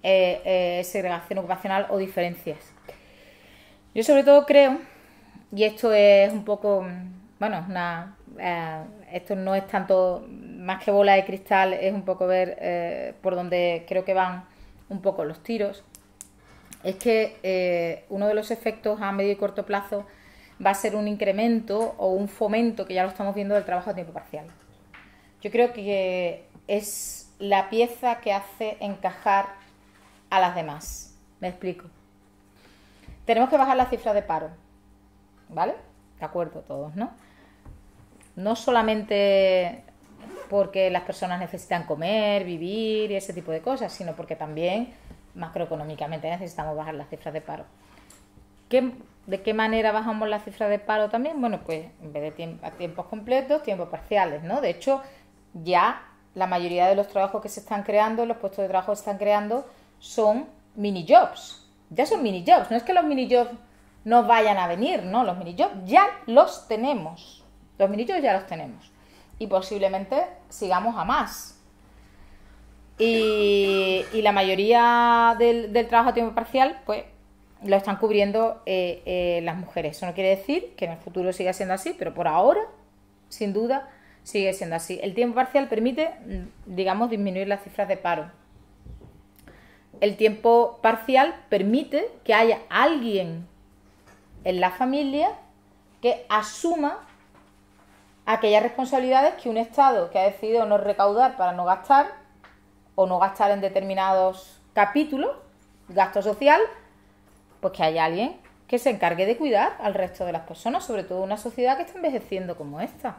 segregación ocupacional o diferencias. Yo sobre todo creo, y esto es un poco, bueno, esto no es tanto más que bola de cristal, es un poco ver por donde creo que van un poco los tiros, es que uno de los efectos a medio y corto plazo va a ser un incremento o un fomento, que ya lo estamos viendo, del trabajo a tiempo parcial. Yo creo que es la pieza que hace encajar a las demás. Me explico. Tenemos que bajar la cifra de paro, ¿vale? De acuerdo todos, ¿no? No solamente porque las personas necesitan comer, vivir y ese tipo de cosas, sino porque también macroeconómicamente necesitamos bajar las cifras de paro. ¿De qué manera bajamos la cifra de paro también? Bueno, pues en vez de tiempos completos, tiempos parciales, ¿no? De hecho, ya la mayoría de los trabajos que se están creando, los puestos de trabajo que se están creando, son mini jobs. Ya son mini jobs. No es que los mini jobs no vayan a venir, no, los mini jobs ya los tenemos. Los mini jobs ya los tenemos. Y posiblemente sigamos a más. Y la mayoría del trabajo a tiempo parcial, pues, lo están cubriendo las mujeres. Eso no quiere decir que en el futuro siga siendo así, pero por ahora, sin duda, sigue siendo así. El tiempo parcial permite, digamos, disminuir las cifras de paro. El tiempo parcial permite que haya alguien en la familia que asuma aquellas responsabilidades que un Estado que ha decidido no recaudar para no gastar, o no gastar en determinados capítulos, gasto social, pues que haya alguien que se encargue de cuidar al resto de las personas, sobre todo una sociedad que está envejeciendo como esta.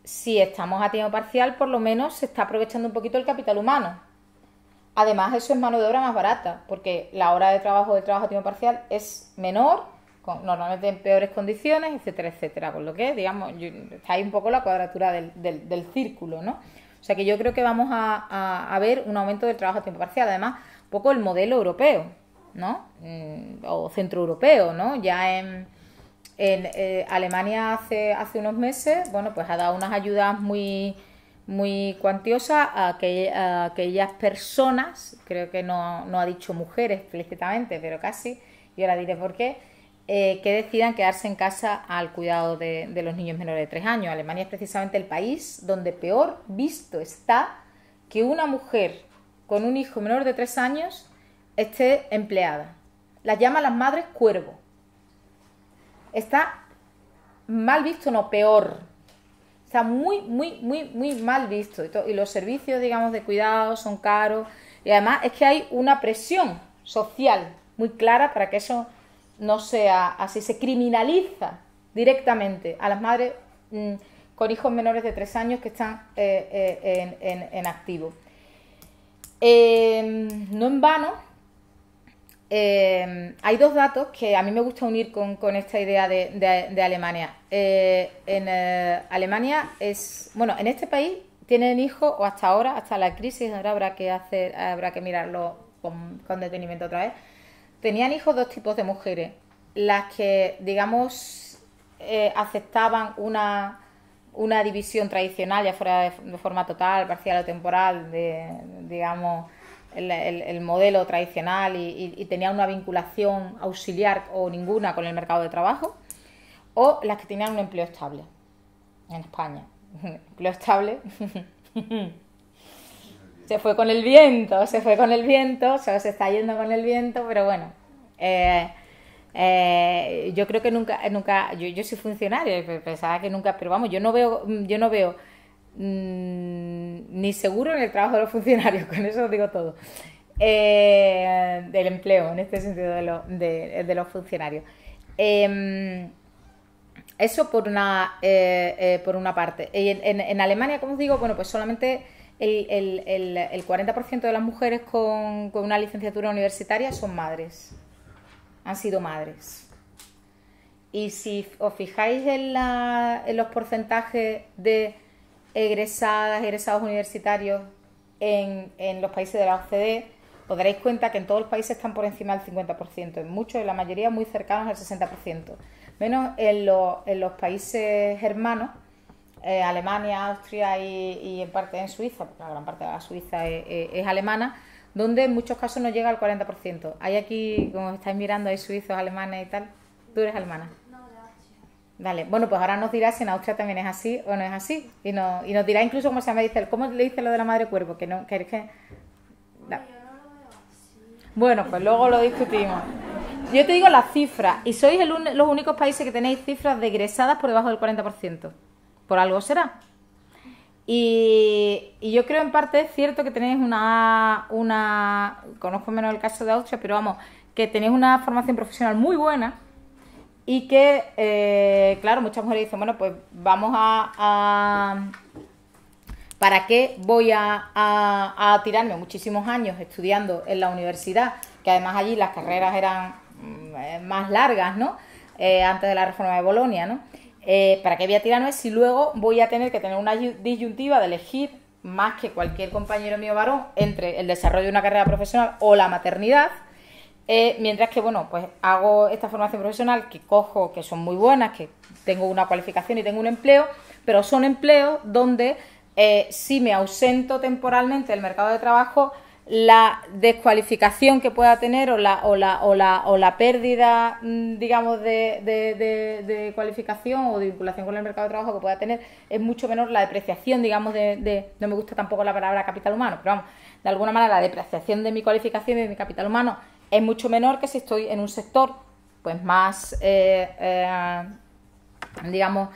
Si estamos a tiempo parcial, por lo menos se está aprovechando un poquito el capital humano. Además, eso es mano de obra más barata, porque la hora de trabajo a tiempo parcial es menor, normalmente en peores condiciones, etcétera, etcétera. Por lo que, digamos, está ahí un poco la cuadratura del círculo, ¿no? O sea que yo creo que vamos a ver un aumento del trabajo a tiempo parcial. Además, un poco el modelo europeo, ¿no? O centroeuropeo, ¿no? Ya en Alemania hace unos meses, bueno, pues ha dado unas ayudas muy cuantiosas a aquellas personas, creo que no ha dicho mujeres explícitamente, pero casi, y ahora diré por qué, que decidan quedarse en casa al cuidado de los niños menores de 3 años. Alemania es precisamente el país donde peor visto está que una mujer con un hijo menor de 3 años esté empleada. Las llaman las madres cuervo. Está mal visto, no, peor. Está muy mal visto. Y los servicios, digamos, de cuidado son caros. Y además es que hay una presión social muy clara para que eso no sea así, se criminaliza directamente a las madres con hijos menores de 3 años que están en activo. No en vano, hay 2 datos que a mí me gusta unir con esta idea de Alemania. En Alemania en este país tienen hijos, o hasta ahora, hasta la crisis, ahora habrá que mirarlo con detenimiento otra vez, tenían hijos 2 tipos de mujeres. Las que, digamos, aceptaban una división tradicional, ya fuera de forma total, parcial o temporal, digamos, el modelo tradicional y tenían una vinculación auxiliar o ninguna con el mercado de trabajo, o las que tenían un empleo estable en España. Empleo estable se fue con el viento, se está yendo con el viento, pero bueno, yo creo que nunca yo soy funcionaria, pensaba que nunca, pero vamos, yo no veo ni seguro en el trabajo de los funcionarios, con eso os digo todo, del empleo, en este sentido de los funcionarios. Eso por una parte. En Alemania, como os digo, bueno, pues solamente el 40% de las mujeres con una licenciatura universitaria son madres, han sido madres. Y si os fijáis en los porcentajes de egresados universitarios en los países de la OCDE, os daréis cuenta que en todos los países están por encima del 50%, en muchos, en la mayoría, muy cercanos al 60%. Menos en los países hermanos, Alemania, Austria y en parte en Suiza, porque la gran parte de la Suiza es alemana, donde en muchos casos no llega al 40%. Hay aquí, como estáis mirando, hay suizos, alemanes y tal. ¿Tú eres alemana? No, de Austria. Vale, bueno, pues ahora nos dirás si en Austria también es así o no es así. Y nos dirá incluso cómo se llama, cómo le dice lo de la madre cuervo, que no, que no. Bueno, pues luego lo discutimos. Yo te digo las cifras, y sois los únicos países que tenéis cifras de egresadas por debajo del 40%. Por algo será. Y yo creo en parte es cierto que tenéis conozco menos el caso de Austria, pero vamos, que tenéis una formación profesional muy buena y que, claro, muchas mujeres dicen, bueno, pues vamos ¿para qué voy a tirarme muchísimos años estudiando en la universidad? Que además allí las carreras eran más largas, ¿no? Antes de la reforma de Bolonia, ¿no? ¿Para qué voy a tirarme si luego voy a tener que tener una disyuntiva de elegir más que cualquier compañero mío varón entre el desarrollo de una carrera profesional o la maternidad? Mientras que, bueno, pues hago esta formación profesional que cojo, que son muy buenas, que tengo una cualificación y tengo un empleo, pero son empleos donde si me ausento temporalmente del mercado de trabajo, la descualificación que pueda tener o la pérdida, digamos, de cualificación o de vinculación con el mercado de trabajo que pueda tener es mucho menor. La depreciación, digamos, no me gusta tampoco la palabra capital humano, pero vamos, de alguna manera la depreciación de mi cualificación y de mi capital humano es mucho menor que si estoy en un sector pues más, digamos,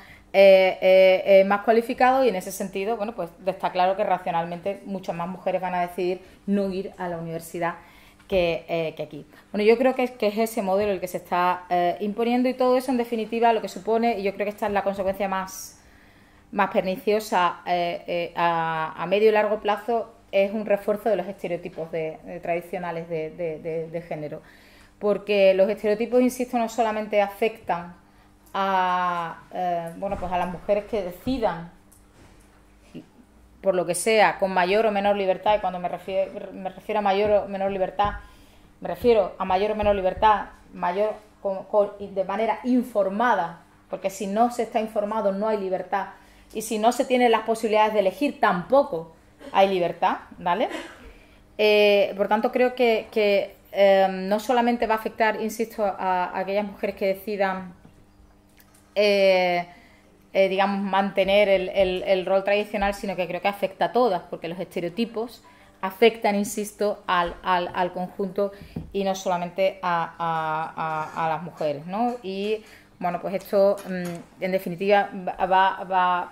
más cualificado, y en ese sentido, bueno, pues está claro que racionalmente muchas más mujeres van a decidir no ir a la universidad que aquí. Bueno, yo creo que es ese modelo el que se está imponiendo, y todo eso en definitiva lo que supone, y yo creo que esta es la consecuencia más perniciosa a medio y largo plazo, es un refuerzo de los estereotipos tradicionales de género, porque los estereotipos, insisto, no solamente afectan bueno, pues a las mujeres que decidan, por lo que sea, con mayor o menor libertad, y cuando me refiero a mayor o menor libertad, me refiero a mayor o menor libertad, de manera informada, porque si no se está informado no hay libertad, y si no se tienen las posibilidades de elegir tampoco hay libertad, ¿vale? Por tanto, creo que no solamente va a afectar, insisto, a aquellas mujeres que decidan digamos, mantener el rol tradicional, sino que creo que afecta a todas, porque los estereotipos afectan, insisto, al conjunto y no solamente a las mujeres, ¿no? Y bueno, pues esto en definitiva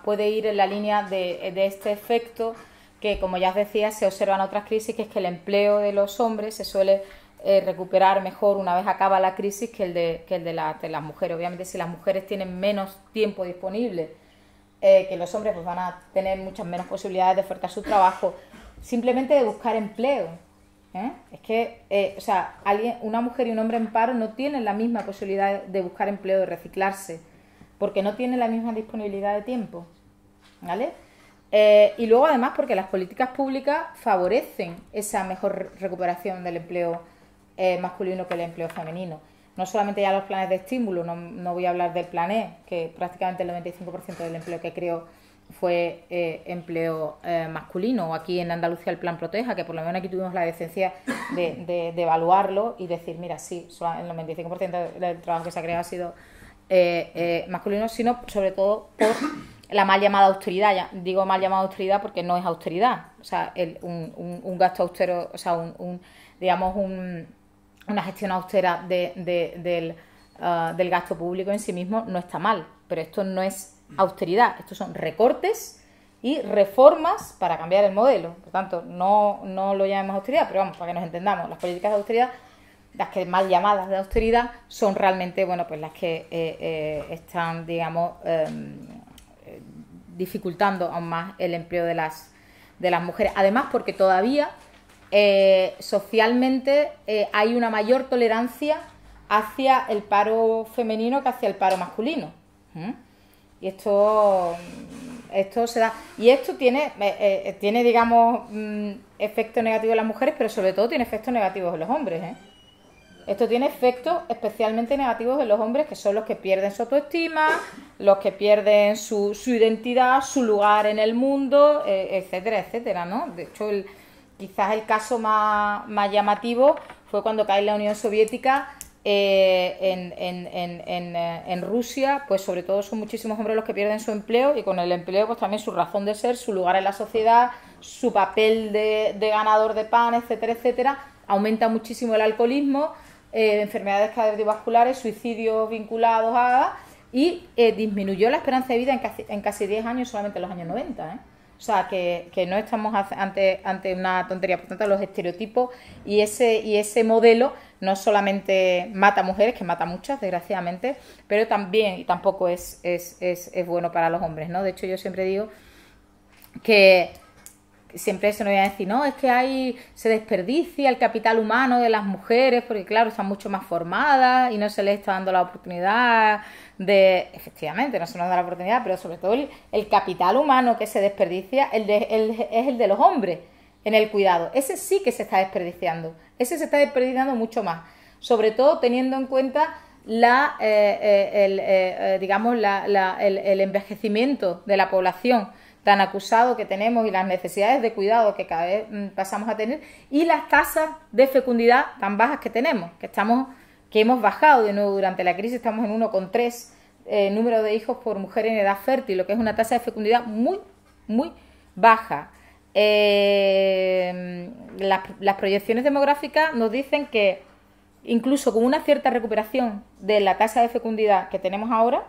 puede ir en la línea de este efecto que, como ya os decía, se observa en otras crisis, que es que el empleo de los hombres se suele recuperar mejor una vez acaba la crisis que el de las mujeres. Obviamente, si las mujeres tienen menos tiempo disponible que los hombres, pues van a tener muchas menos posibilidades de ofertar su trabajo, simplemente de buscar empleo. Es que, una mujer y un hombre en paro no tienen la misma posibilidad de buscar empleo, de reciclarse, porque no tienen la misma disponibilidad de tiempo, ¿vale? Y luego, además, porque las políticas públicas favorecen esa mejor recuperación del empleo masculino que el empleo femenino. No solamente ya los planes de estímulo, no voy a hablar del plan E, que prácticamente el 95% del empleo que creó fue empleo masculino, o aquí en Andalucía el plan Proteja, que por lo menos aquí tuvimos la decencia de evaluarlo y decir, mira, sí, el 95% del trabajo que se ha creado ha sido masculino, sino sobre todo por la mal llamada austeridad. Ya digo mal llamada austeridad porque no es austeridad, o sea, un gasto austero, o sea, una gestión austera del gasto público en sí mismo no está mal, pero esto no es austeridad, estos son recortes y reformas para cambiar el modelo. Por tanto, no lo llamemos austeridad, pero vamos, para que nos entendamos, las políticas de austeridad, las que mal llamadas de austeridad, son realmente, bueno, pues las que están, digamos, dificultando aún más el empleo de las mujeres. Además, porque todavía socialmente hay una mayor tolerancia hacia el paro femenino que hacia el paro masculino. Y esto se da. Y esto tiene digamos, efectos negativos en las mujeres, pero sobre todo tiene efectos negativos en los hombres. Esto tiene efectos especialmente negativos en los hombres, que son los que pierden su autoestima, los que pierden su identidad, su lugar en el mundo, etcétera, etcétera, ¿no? De hecho, quizás el caso más llamativo fue cuando cae la Unión Soviética. En Rusia, pues sobre todo son muchísimos hombres los que pierden su empleo, y con el empleo pues también su razón de ser, su lugar en la sociedad, su papel de ganador de pan, etcétera, etcétera. Aumenta muchísimo el alcoholismo, enfermedades cardiovasculares, suicidios vinculados y disminuyó la esperanza de vida en casi 10 años, solamente en los años 90, O sea, que no estamos ante una tontería. Por tanto, los estereotipos y ese modelo no solamente mata mujeres, que mata muchas, desgraciadamente, pero también, y tampoco es bueno para los hombres, ¿no? De hecho, yo siempre digo que siempre se nos iba a decir, no, es que se desperdicia el capital humano de las mujeres, porque claro, están mucho más formadas y no se les está dando la oportunidad efectivamente, no se nos da la oportunidad, pero sobre todo el capital humano que se desperdicia es el de los hombres en el cuidado. Ese sí que se está desperdiciando, ese se está desperdiciando mucho más, sobre todo teniendo en cuenta el envejecimiento de la población tan acusado que tenemos y las necesidades de cuidado que cada vez pasamos a tener, y las tasas de fecundidad tan bajas que tenemos, que hemos bajado de nuevo durante la crisis. Estamos en 1,3 número de hijos por mujer en edad fértil, lo que es una tasa de fecundidad muy, muy baja. Las proyecciones demográficas nos dicen que incluso con una cierta recuperación de la tasa de fecundidad que tenemos ahora,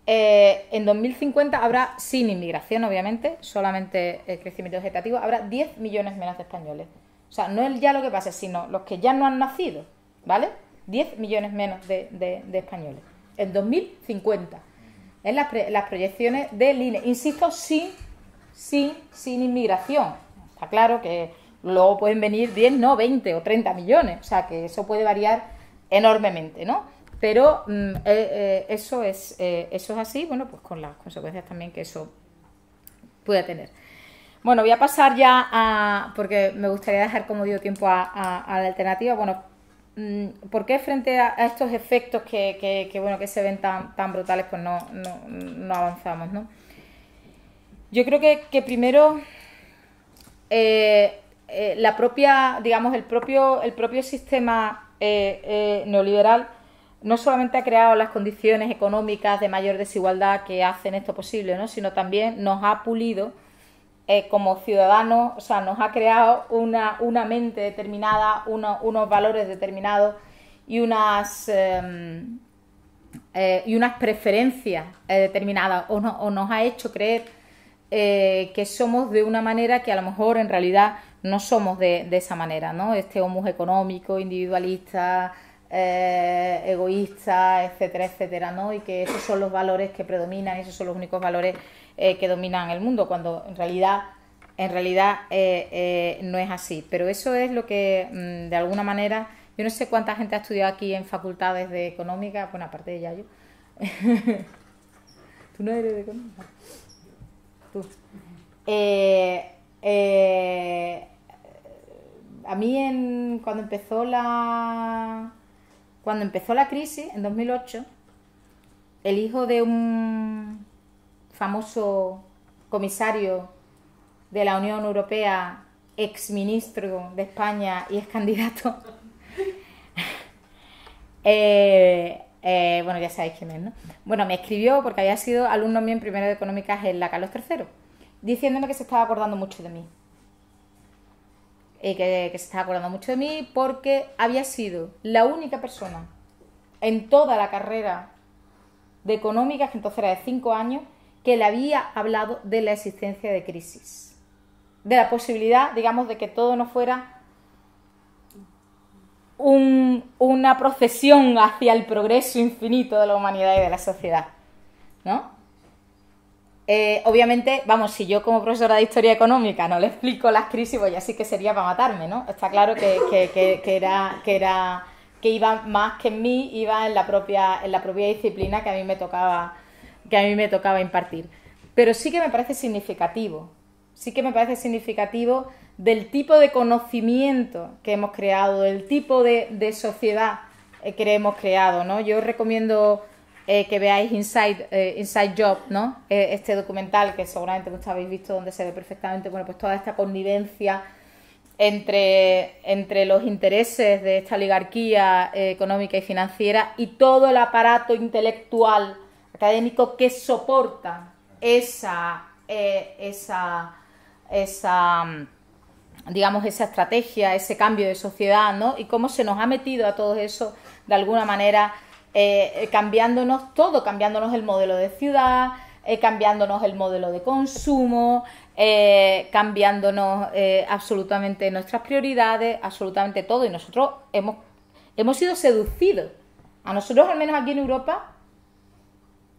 en 2050 habrá, sin inmigración obviamente, solamente el crecimiento vegetativo, habrá 10 millones menos de españoles. O sea, no es ya lo que pasa, sino los que ya no han nacido, ¿vale? 10 millones menos de españoles en 2050. Es las proyecciones del INE. Insisto, sin inmigración. Está claro que luego pueden venir 10, no, 20 o 30 millones. O sea, que eso puede variar enormemente, ¿no? Pero eso es así, bueno, pues con las consecuencias también que eso puede tener. Bueno, voy a pasar ya porque me gustaría dejar, como digo, tiempo a la alternativa. Bueno, ¿por qué frente a estos efectos que se ven tan brutales, pues no avanzamos, ¿no? Yo creo que primero la propia, digamos, el propio sistema neoliberal no solamente ha creado las condiciones económicas de mayor desigualdad que hacen esto posible, ¿no? Sino también nos ha pulido como ciudadanos, o sea, nos ha creado una mente determinada, unos valores determinados y unas preferencias determinadas, o nos ha hecho creer que somos de una manera que a lo mejor en realidad no somos de esa manera, ¿no? Este homus económico, individualista, egoísta, etcétera, etcétera, ¿no? Y que esos son los valores que predominan, esos son los únicos valores que dominan el mundo, cuando en realidad no es así. Pero eso es lo que, de alguna manera, yo no sé cuánta gente ha estudiado aquí en facultades de económica, bueno, aparte de Yayo. ¿Tú no eres de económica? Tú. A mí cuando empezó la crisis en 2008, el hijo de un famoso comisario de la Unión Europea, exministro de España y ex candidato, bueno, ya sabéis quién es, ¿no? Bueno, me escribió porque había sido alumno mío en primero de económicas en la Carlos III, diciéndome que se estaba acordando mucho de mí. Que se estaba acordando mucho de mí porque había sido la única persona en toda la carrera de económicas, que entonces era de 5 años, que le había hablado de la existencia de crisis, de la posibilidad, digamos, de que todo no fuera una procesión hacia el progreso infinito de la humanidad y de la sociedad, ¿no? Obviamente, vamos, si yo como profesora de historia económica no le explico las crisis, pues ya sí que sería para matarme, ¿no? Está claro que iba más que en mí, iba en la propia disciplina que a mí me tocaba impartir. Pero sí que me parece significativo del tipo de conocimiento que hemos creado, del tipo de sociedad que hemos creado, ¿no? Yo recomiendo que veáis Inside Job, ¿no? Este documental que seguramente muchos habéis visto, donde se ve perfectamente, bueno, pues toda esta connivencia entre los intereses de esta oligarquía económica y financiera y todo el aparato intelectual académico que soporta esa digamos, esa estrategia, ese cambio de sociedad, ¿no? Y cómo se nos ha metido a todo eso de alguna manera, cambiándonos el modelo de ciudad, cambiándonos el modelo de consumo, cambiándonos absolutamente nuestras prioridades, absolutamente todo. Y nosotros hemos sido seducidos. A nosotros, al menos aquí en Europa,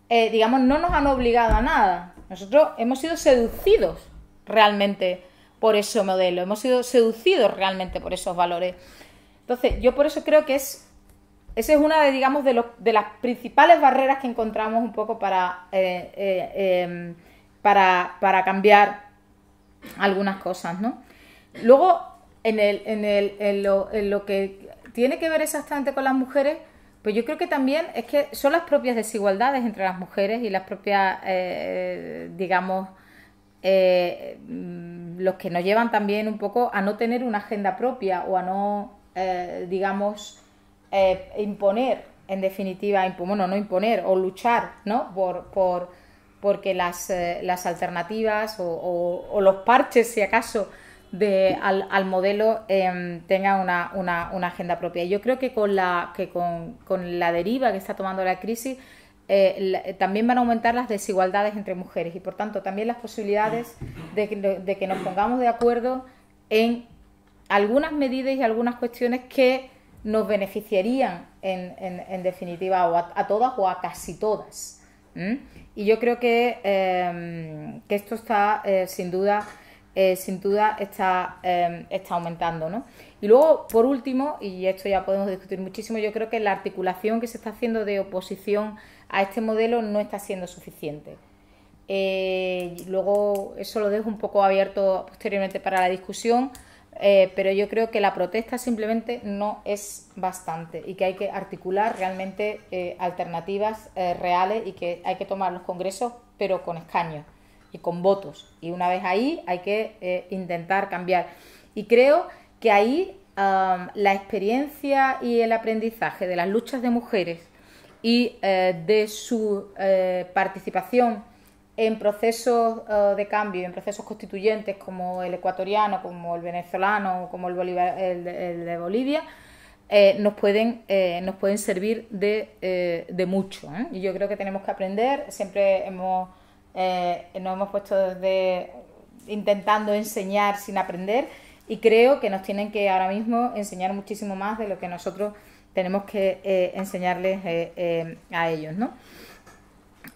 digamos, no nos han obligado a nada. Nosotros hemos sido seducidos realmente por ese modelo, hemos sido seducidos realmente por esos valores. Entonces, yo por eso creo que esa es una de, digamos, de las principales barreras que encontramos un poco para cambiar algunas cosas, ¿no? Luego, en lo que tiene que ver exactamente con las mujeres, pues yo creo que también es que son las propias desigualdades entre las mujeres y las propias, digamos, los que nos llevan también un poco a no tener una agenda propia o a no, digamos, imponer, en definitiva, no imponer o luchar, ¿no? Porque las alternativas o los parches, si acaso, al modelo tengan una agenda propia. Yo creo que con la deriva que está tomando la crisis, también van a aumentar las desigualdades entre mujeres y, por tanto, también las posibilidades de que nos pongamos de acuerdo en algunas medidas y algunas cuestiones que nos beneficiarían en definitiva o a todas o a casi todas. Y yo creo que esto está sin duda está aumentando, ¿no? Y luego, por último, y esto ya podemos discutir muchísimo, yo creo que la articulación que se está haciendo de oposición a este modelo no está siendo suficiente. Luego eso lo dejo un poco abierto posteriormente para la discusión, pero yo creo que la protesta simplemente no es bastante y que hay que articular realmente alternativas reales y que hay que tomar los congresos, pero con escaños y con votos. Y una vez ahí hay que intentar cambiar. Y creo que ahí la experiencia y el aprendizaje de las luchas de mujeres y de su participación en procesos de cambio, en procesos constituyentes como el ecuatoriano, como el venezolano, como el de Bolivia, nos pueden servir de mucho, ¿eh? Y yo creo que tenemos que aprender. Siempre hemos nos hemos puesto intentando enseñar sin aprender, y creo que nos tienen que ahora mismo enseñar muchísimo más de lo que nosotros tenemos que enseñarles a ellos, ¿no?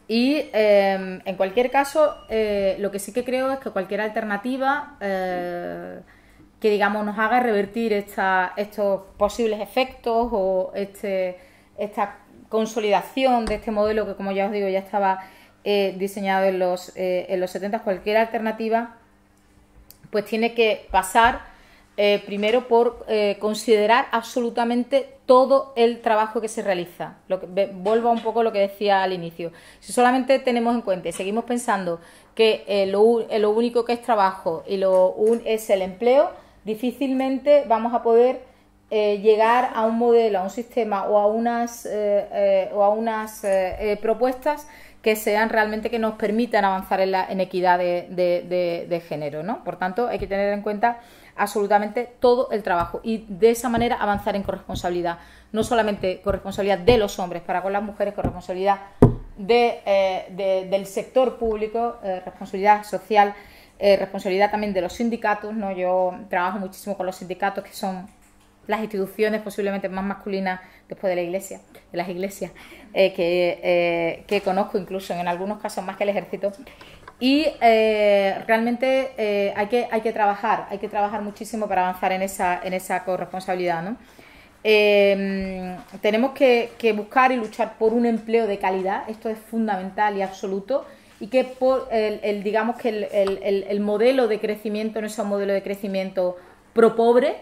Y en cualquier caso, lo que sí que creo es que cualquier alternativa que, digamos, nos haga revertir estos posibles efectos o esta consolidación de este modelo que, como ya os digo, ya estaba diseñado en los 70, cualquier alternativa pues tiene que pasar primero por considerar absolutamente todo el trabajo que se realiza. Vuelvo a un poco a lo que decía al inicio. Si solamente tenemos en cuenta y seguimos pensando que lo único que es trabajo y es el empleo, difícilmente vamos a poder llegar a un modelo, a un sistema o a unas propuestas que sean realmente, que nos permitan avanzar en equidad de género, ¿no? Por tanto, hay que tener en cuenta absolutamente todo el trabajo y de esa manera avanzar en corresponsabilidad, no solamente corresponsabilidad de los hombres para con las mujeres, corresponsabilidad del sector público, responsabilidad social, responsabilidad también de los sindicatos, ¿no? Yo trabajo muchísimo con los sindicatos, que son las instituciones posiblemente más masculinas después de la iglesia, de las iglesias, que conozco, incluso en algunos casos más que el ejército. Y realmente hay que trabajar muchísimo para avanzar en esa corresponsabilidad, ¿no? Tenemos que buscar y luchar por un empleo de calidad, esto es fundamental y absoluto, y que digamos que el modelo de crecimiento no sea un modelo de crecimiento pro-pobre,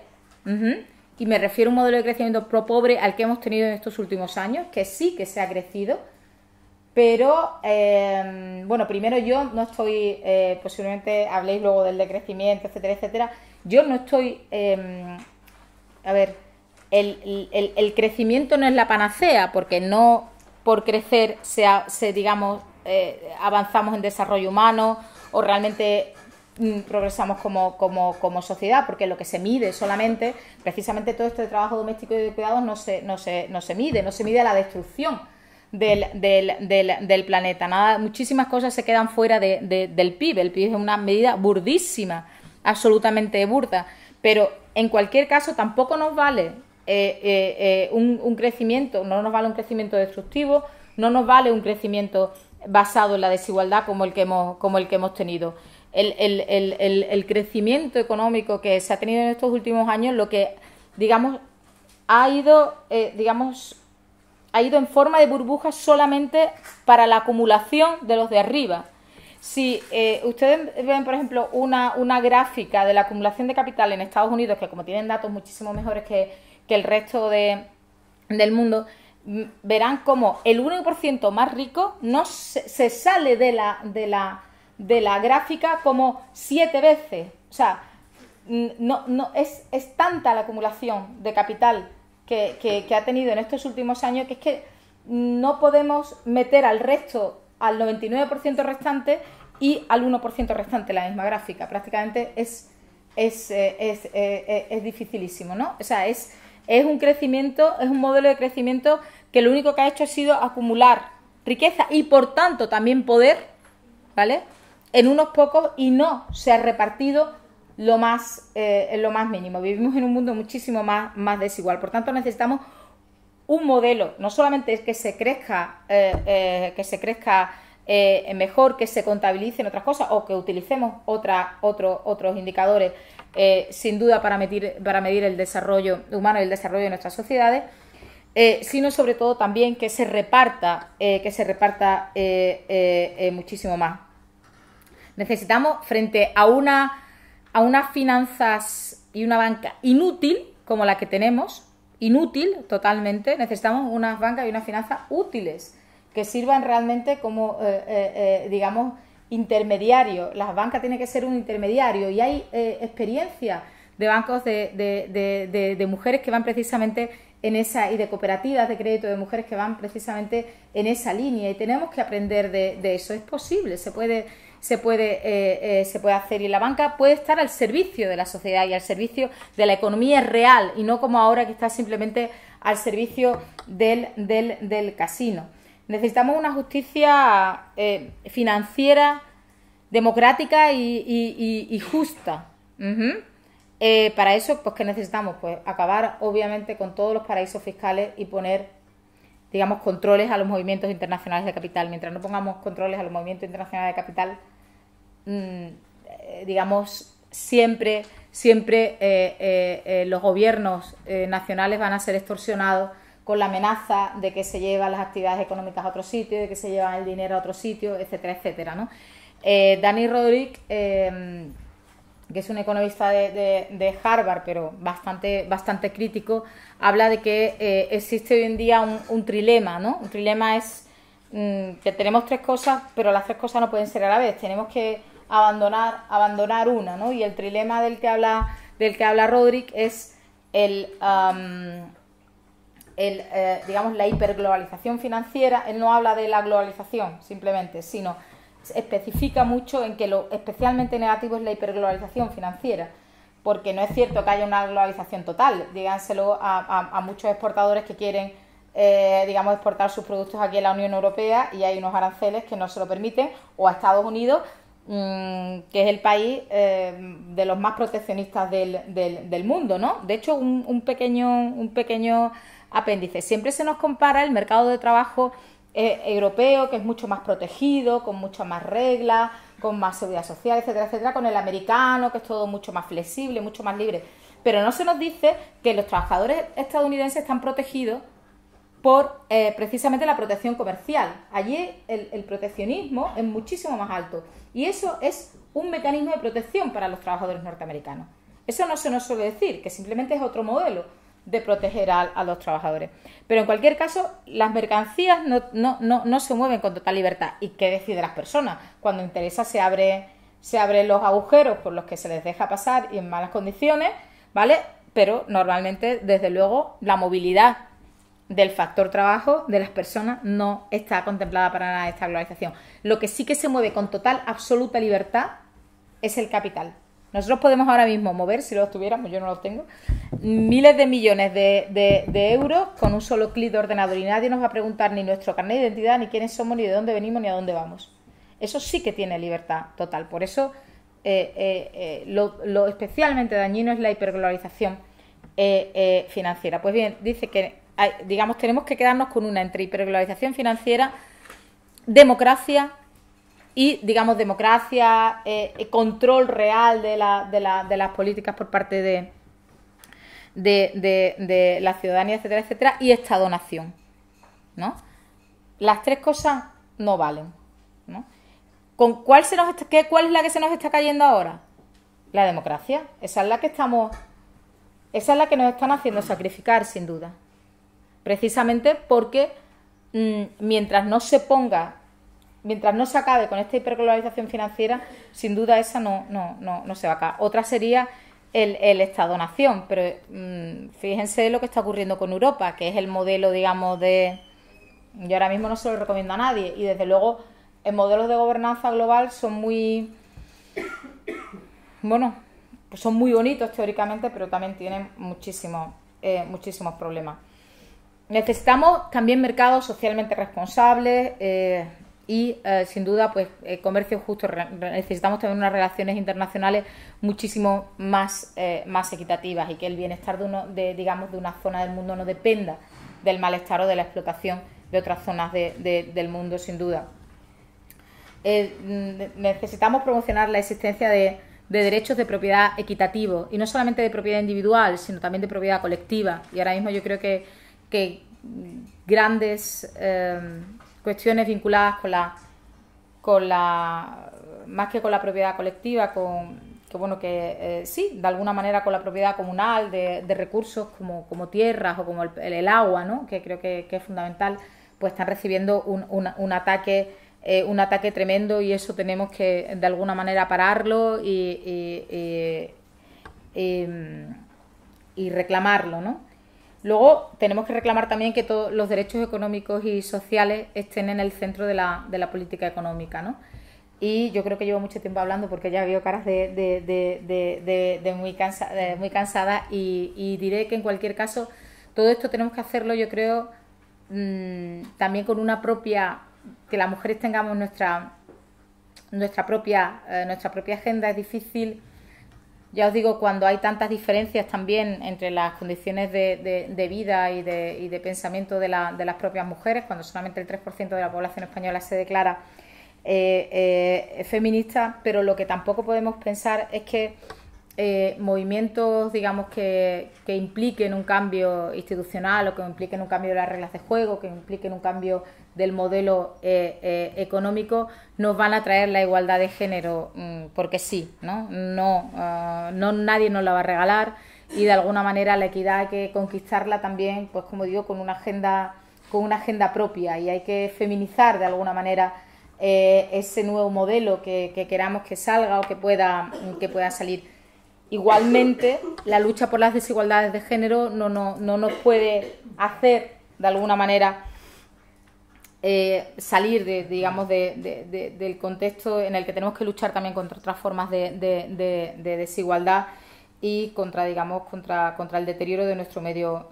y me refiero a un modelo de crecimiento pro-pobre al que hemos tenido en estos últimos años, que sí que se ha crecido, pero, bueno, primero yo no estoy, posiblemente habléis luego del decrecimiento, etcétera, etcétera, yo no estoy, a ver, el crecimiento no es la panacea, porque no por crecer digamos, avanzamos en desarrollo humano o realmente progresamos como sociedad, porque lo que se mide solamente, precisamente todo este trabajo doméstico y de cuidados no se mide la destrucción del planeta. Muchísimas cosas se quedan fuera del PIB. El PIB es una medida burdísima, absolutamente burda, pero en cualquier caso tampoco nos vale un crecimiento, no nos vale un crecimiento destructivo, no nos vale un crecimiento basado en la desigualdad como el que hemos tenido. El crecimiento económico que se ha tenido en estos últimos años, lo que, digamos, ha ido en forma de burbujas solamente para la acumulación de los de arriba. Si ustedes ven, por ejemplo, una gráfica de la acumulación de capital en Estados Unidos, que como tienen datos muchísimo mejores que el resto del mundo, verán como el 1% más rico no se sale de la gráfica como 7 veces. O sea, no es tanta la acumulación de capital que ha tenido en estos últimos años, que es que no podemos meter al resto, al 99% restante y al 1% restante en la misma gráfica. Prácticamente es dificilísimo, ¿no? O sea, es un crecimiento, es un modelo de crecimiento que lo único que ha hecho ha sido acumular riqueza y, por tanto, también poder, ¿vale?, en unos pocos, y no se ha repartido lo más mínimo. Vivimos en un mundo muchísimo más desigual. Por tanto, necesitamos un modelo, no solamente que se crezca mejor, que se contabilicen otras cosas o que utilicemos otros indicadores, sin duda, para medir el desarrollo humano y el desarrollo de nuestras sociedades, sino sobre todo también que se reparta muchísimo más. Necesitamos, frente a unas finanzas y una banca inútil como la que tenemos, inútil totalmente, necesitamos unas bancas y unas finanzas útiles que sirvan realmente como, digamos, intermediarios. Las bancas tienen que ser un intermediario, y hay experiencia de bancos de mujeres que van precisamente en esa, y de cooperativas de crédito de mujeres que van precisamente en esa línea, y tenemos que aprender de eso. Es posible, se puede hacer, y la banca puede estar al servicio de la sociedad y al servicio de la economía real, y no como ahora, que está simplemente al servicio del casino. Necesitamos una justicia financiera, democrática y justa. Para eso, pues, ¿qué necesitamos? Pues acabar, obviamente, con todos los paraísos fiscales y poner, digamos, controles a los movimientos internacionales de capital. Mientras no pongamos controles a los movimientos internacionales de capital, digamos, siempre los gobiernos nacionales van a ser extorsionados con la amenaza de que se llevan las actividades económicas a otro sitio, de que se llevan el dinero a otro sitio, etcétera, etcétera, ¿no? Dani Rodrik, que es un economista de Harvard, pero bastante crítico, habla de que existe hoy en día un trilema, ¿no? Un trilema es que tenemos tres cosas, pero las tres cosas no pueden ser a la vez. Tenemos que abandonar una, ¿no? Y el trilema del que habla Rodrik es digamos, la hiperglobalización financiera. Él no habla de la globalización simplemente, sino especifica mucho en que lo especialmente negativo es la hiperglobalización financiera, porque no es cierto que haya una globalización total. Díganselo a muchos exportadores que quieren, digamos, exportar sus productos aquí en la Unión Europea y hay unos aranceles que no se lo permiten, o a Estados Unidos, que es el país de los más proteccionistas del mundo, ¿no? De hecho, un pequeño apéndice. Siempre se nos compara el mercado de trabajo europeo, que es mucho más protegido, con muchas más reglas, con más seguridad social, etcétera, etcétera, con el americano, que es todo mucho más flexible, mucho más libre. Pero no se nos dice que los trabajadores estadounidenses están protegidos por precisamente la protección comercial. Allí el proteccionismo es muchísimo más alto y eso es un mecanismo de protección para los trabajadores norteamericanos. Eso no se nos suele decir, que simplemente es otro modelo de proteger a los trabajadores. Pero en cualquier caso, las mercancías no se mueven con total libertad. ¿Y qué deciden las personas? Cuando interesa se abren los agujeros por los que se les deja pasar y en malas condiciones, ¿vale? Pero normalmente, desde luego, la movilidad del factor trabajo de las personas no está contemplada para nada esta globalización. Lo que sí que se mueve con total, absoluta libertad es el capital. Nosotros podemos ahora mismo mover, si lo tuviéramos, yo no lo tengo, miles de millones de euros con un solo clic de ordenador y nadie nos va a preguntar ni nuestro carnet de identidad, ni quiénes somos, ni de dónde venimos, ni a dónde vamos. Eso sí que tiene libertad total. Por eso lo especialmente dañino es la hiperglobalización financiera. Pues bien, dice que digamos tenemos que quedarnos con una entre hiperglobalización financiera, democracia y, digamos, democracia, control real de las políticas por parte de la ciudadanía, etcétera, etcétera, y Estado-nación, ¿no? Las tres cosas no valen, ¿no? ¿Cuál es la que se nos está cayendo ahora? La democracia. Esa es la que nos están haciendo sacrificar, sin duda. Precisamente porque mientras no se acabe con esta hiperglobalización financiera, sin duda esa no se va a acabar. Otra sería el Estado-nación, pero fíjense lo que está ocurriendo con Europa, que es el modelo, digamos, yo ahora mismo no se lo recomiendo a nadie, y desde luego modelos de gobernanza global son muy, bueno, pues son muy bonitos teóricamente, pero también tienen muchísimos problemas. Necesitamos también mercados socialmente responsables y sin duda pues comercio justo. Necesitamos también unas relaciones internacionales muchísimo más equitativas y que el bienestar digamos de una zona del mundo no dependa del malestar o de la explotación de otras zonas del mundo, sin duda. Necesitamos promocionar la existencia de derechos de propiedad equitativos, y no solamente de propiedad individual, sino también de propiedad colectiva. Y ahora mismo yo creo que grandes cuestiones vinculadas más que con la propiedad colectiva, sí, de alguna manera con la propiedad comunal de recursos como tierras o como el agua, ¿no? Que creo que es fundamental, pues están recibiendo un ataque tremendo, y eso tenemos que de alguna manera pararlo y reclamarlo, ¿no? Luego tenemos que reclamar también que todos los derechos económicos y sociales estén en el centro de la política económica, ¿no? Y yo creo que llevo mucho tiempo hablando porque ya veo caras de muy cansadas y diré que en cualquier caso todo esto tenemos que hacerlo, yo creo, también con una propia, que las mujeres tengamos nuestra propia agenda. Es difícil, ya os digo, cuando hay tantas diferencias también entre las condiciones de vida y de pensamiento de las propias mujeres, cuando solamente el 3% de la población española se declara feminista, pero lo que tampoco podemos pensar es que movimientos, digamos, que impliquen un cambio institucional o que impliquen un cambio de las reglas de juego, que impliquen un cambio del modelo económico, nos van a traer la igualdad de género porque sí, ¿no? No, nadie nos la va a regalar, y de alguna manera la equidad hay que conquistarla también, pues como digo, con una agenda propia, y hay que feminizar de alguna manera ese nuevo modelo que queramos que salga o que pueda salir. Igualmente, la lucha por las desigualdades de género no nos puede hacer, de alguna manera, salir del contexto en el que tenemos que luchar también contra otras formas de desigualdad y contra el deterioro de nuestro medio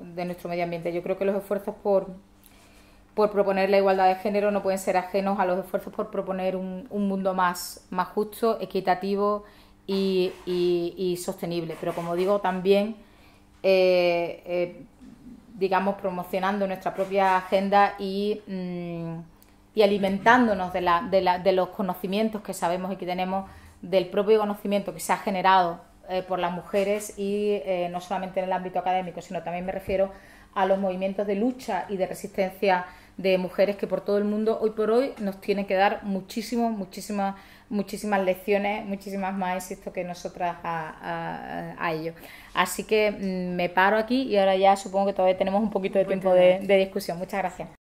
ambiente. Yo creo que los esfuerzos por proponer la igualdad de género no pueden ser ajenos a los esfuerzos por proponer un mundo más justo, equitativo y sostenible, pero como digo, también promocionando nuestra propia agenda y alimentándonos de los conocimientos que sabemos y que tenemos, del propio conocimiento que se ha generado por las mujeres, y no solamente en el ámbito académico, sino también me refiero a los movimientos de lucha y de resistencia de mujeres que por todo el mundo hoy por hoy nos tienen que dar muchísimas lecciones, muchísimas más, insisto, que nosotras a ello. Así que me paro aquí y ahora ya supongo que todavía tenemos un poquito de tiempo de discusión. Muchas gracias.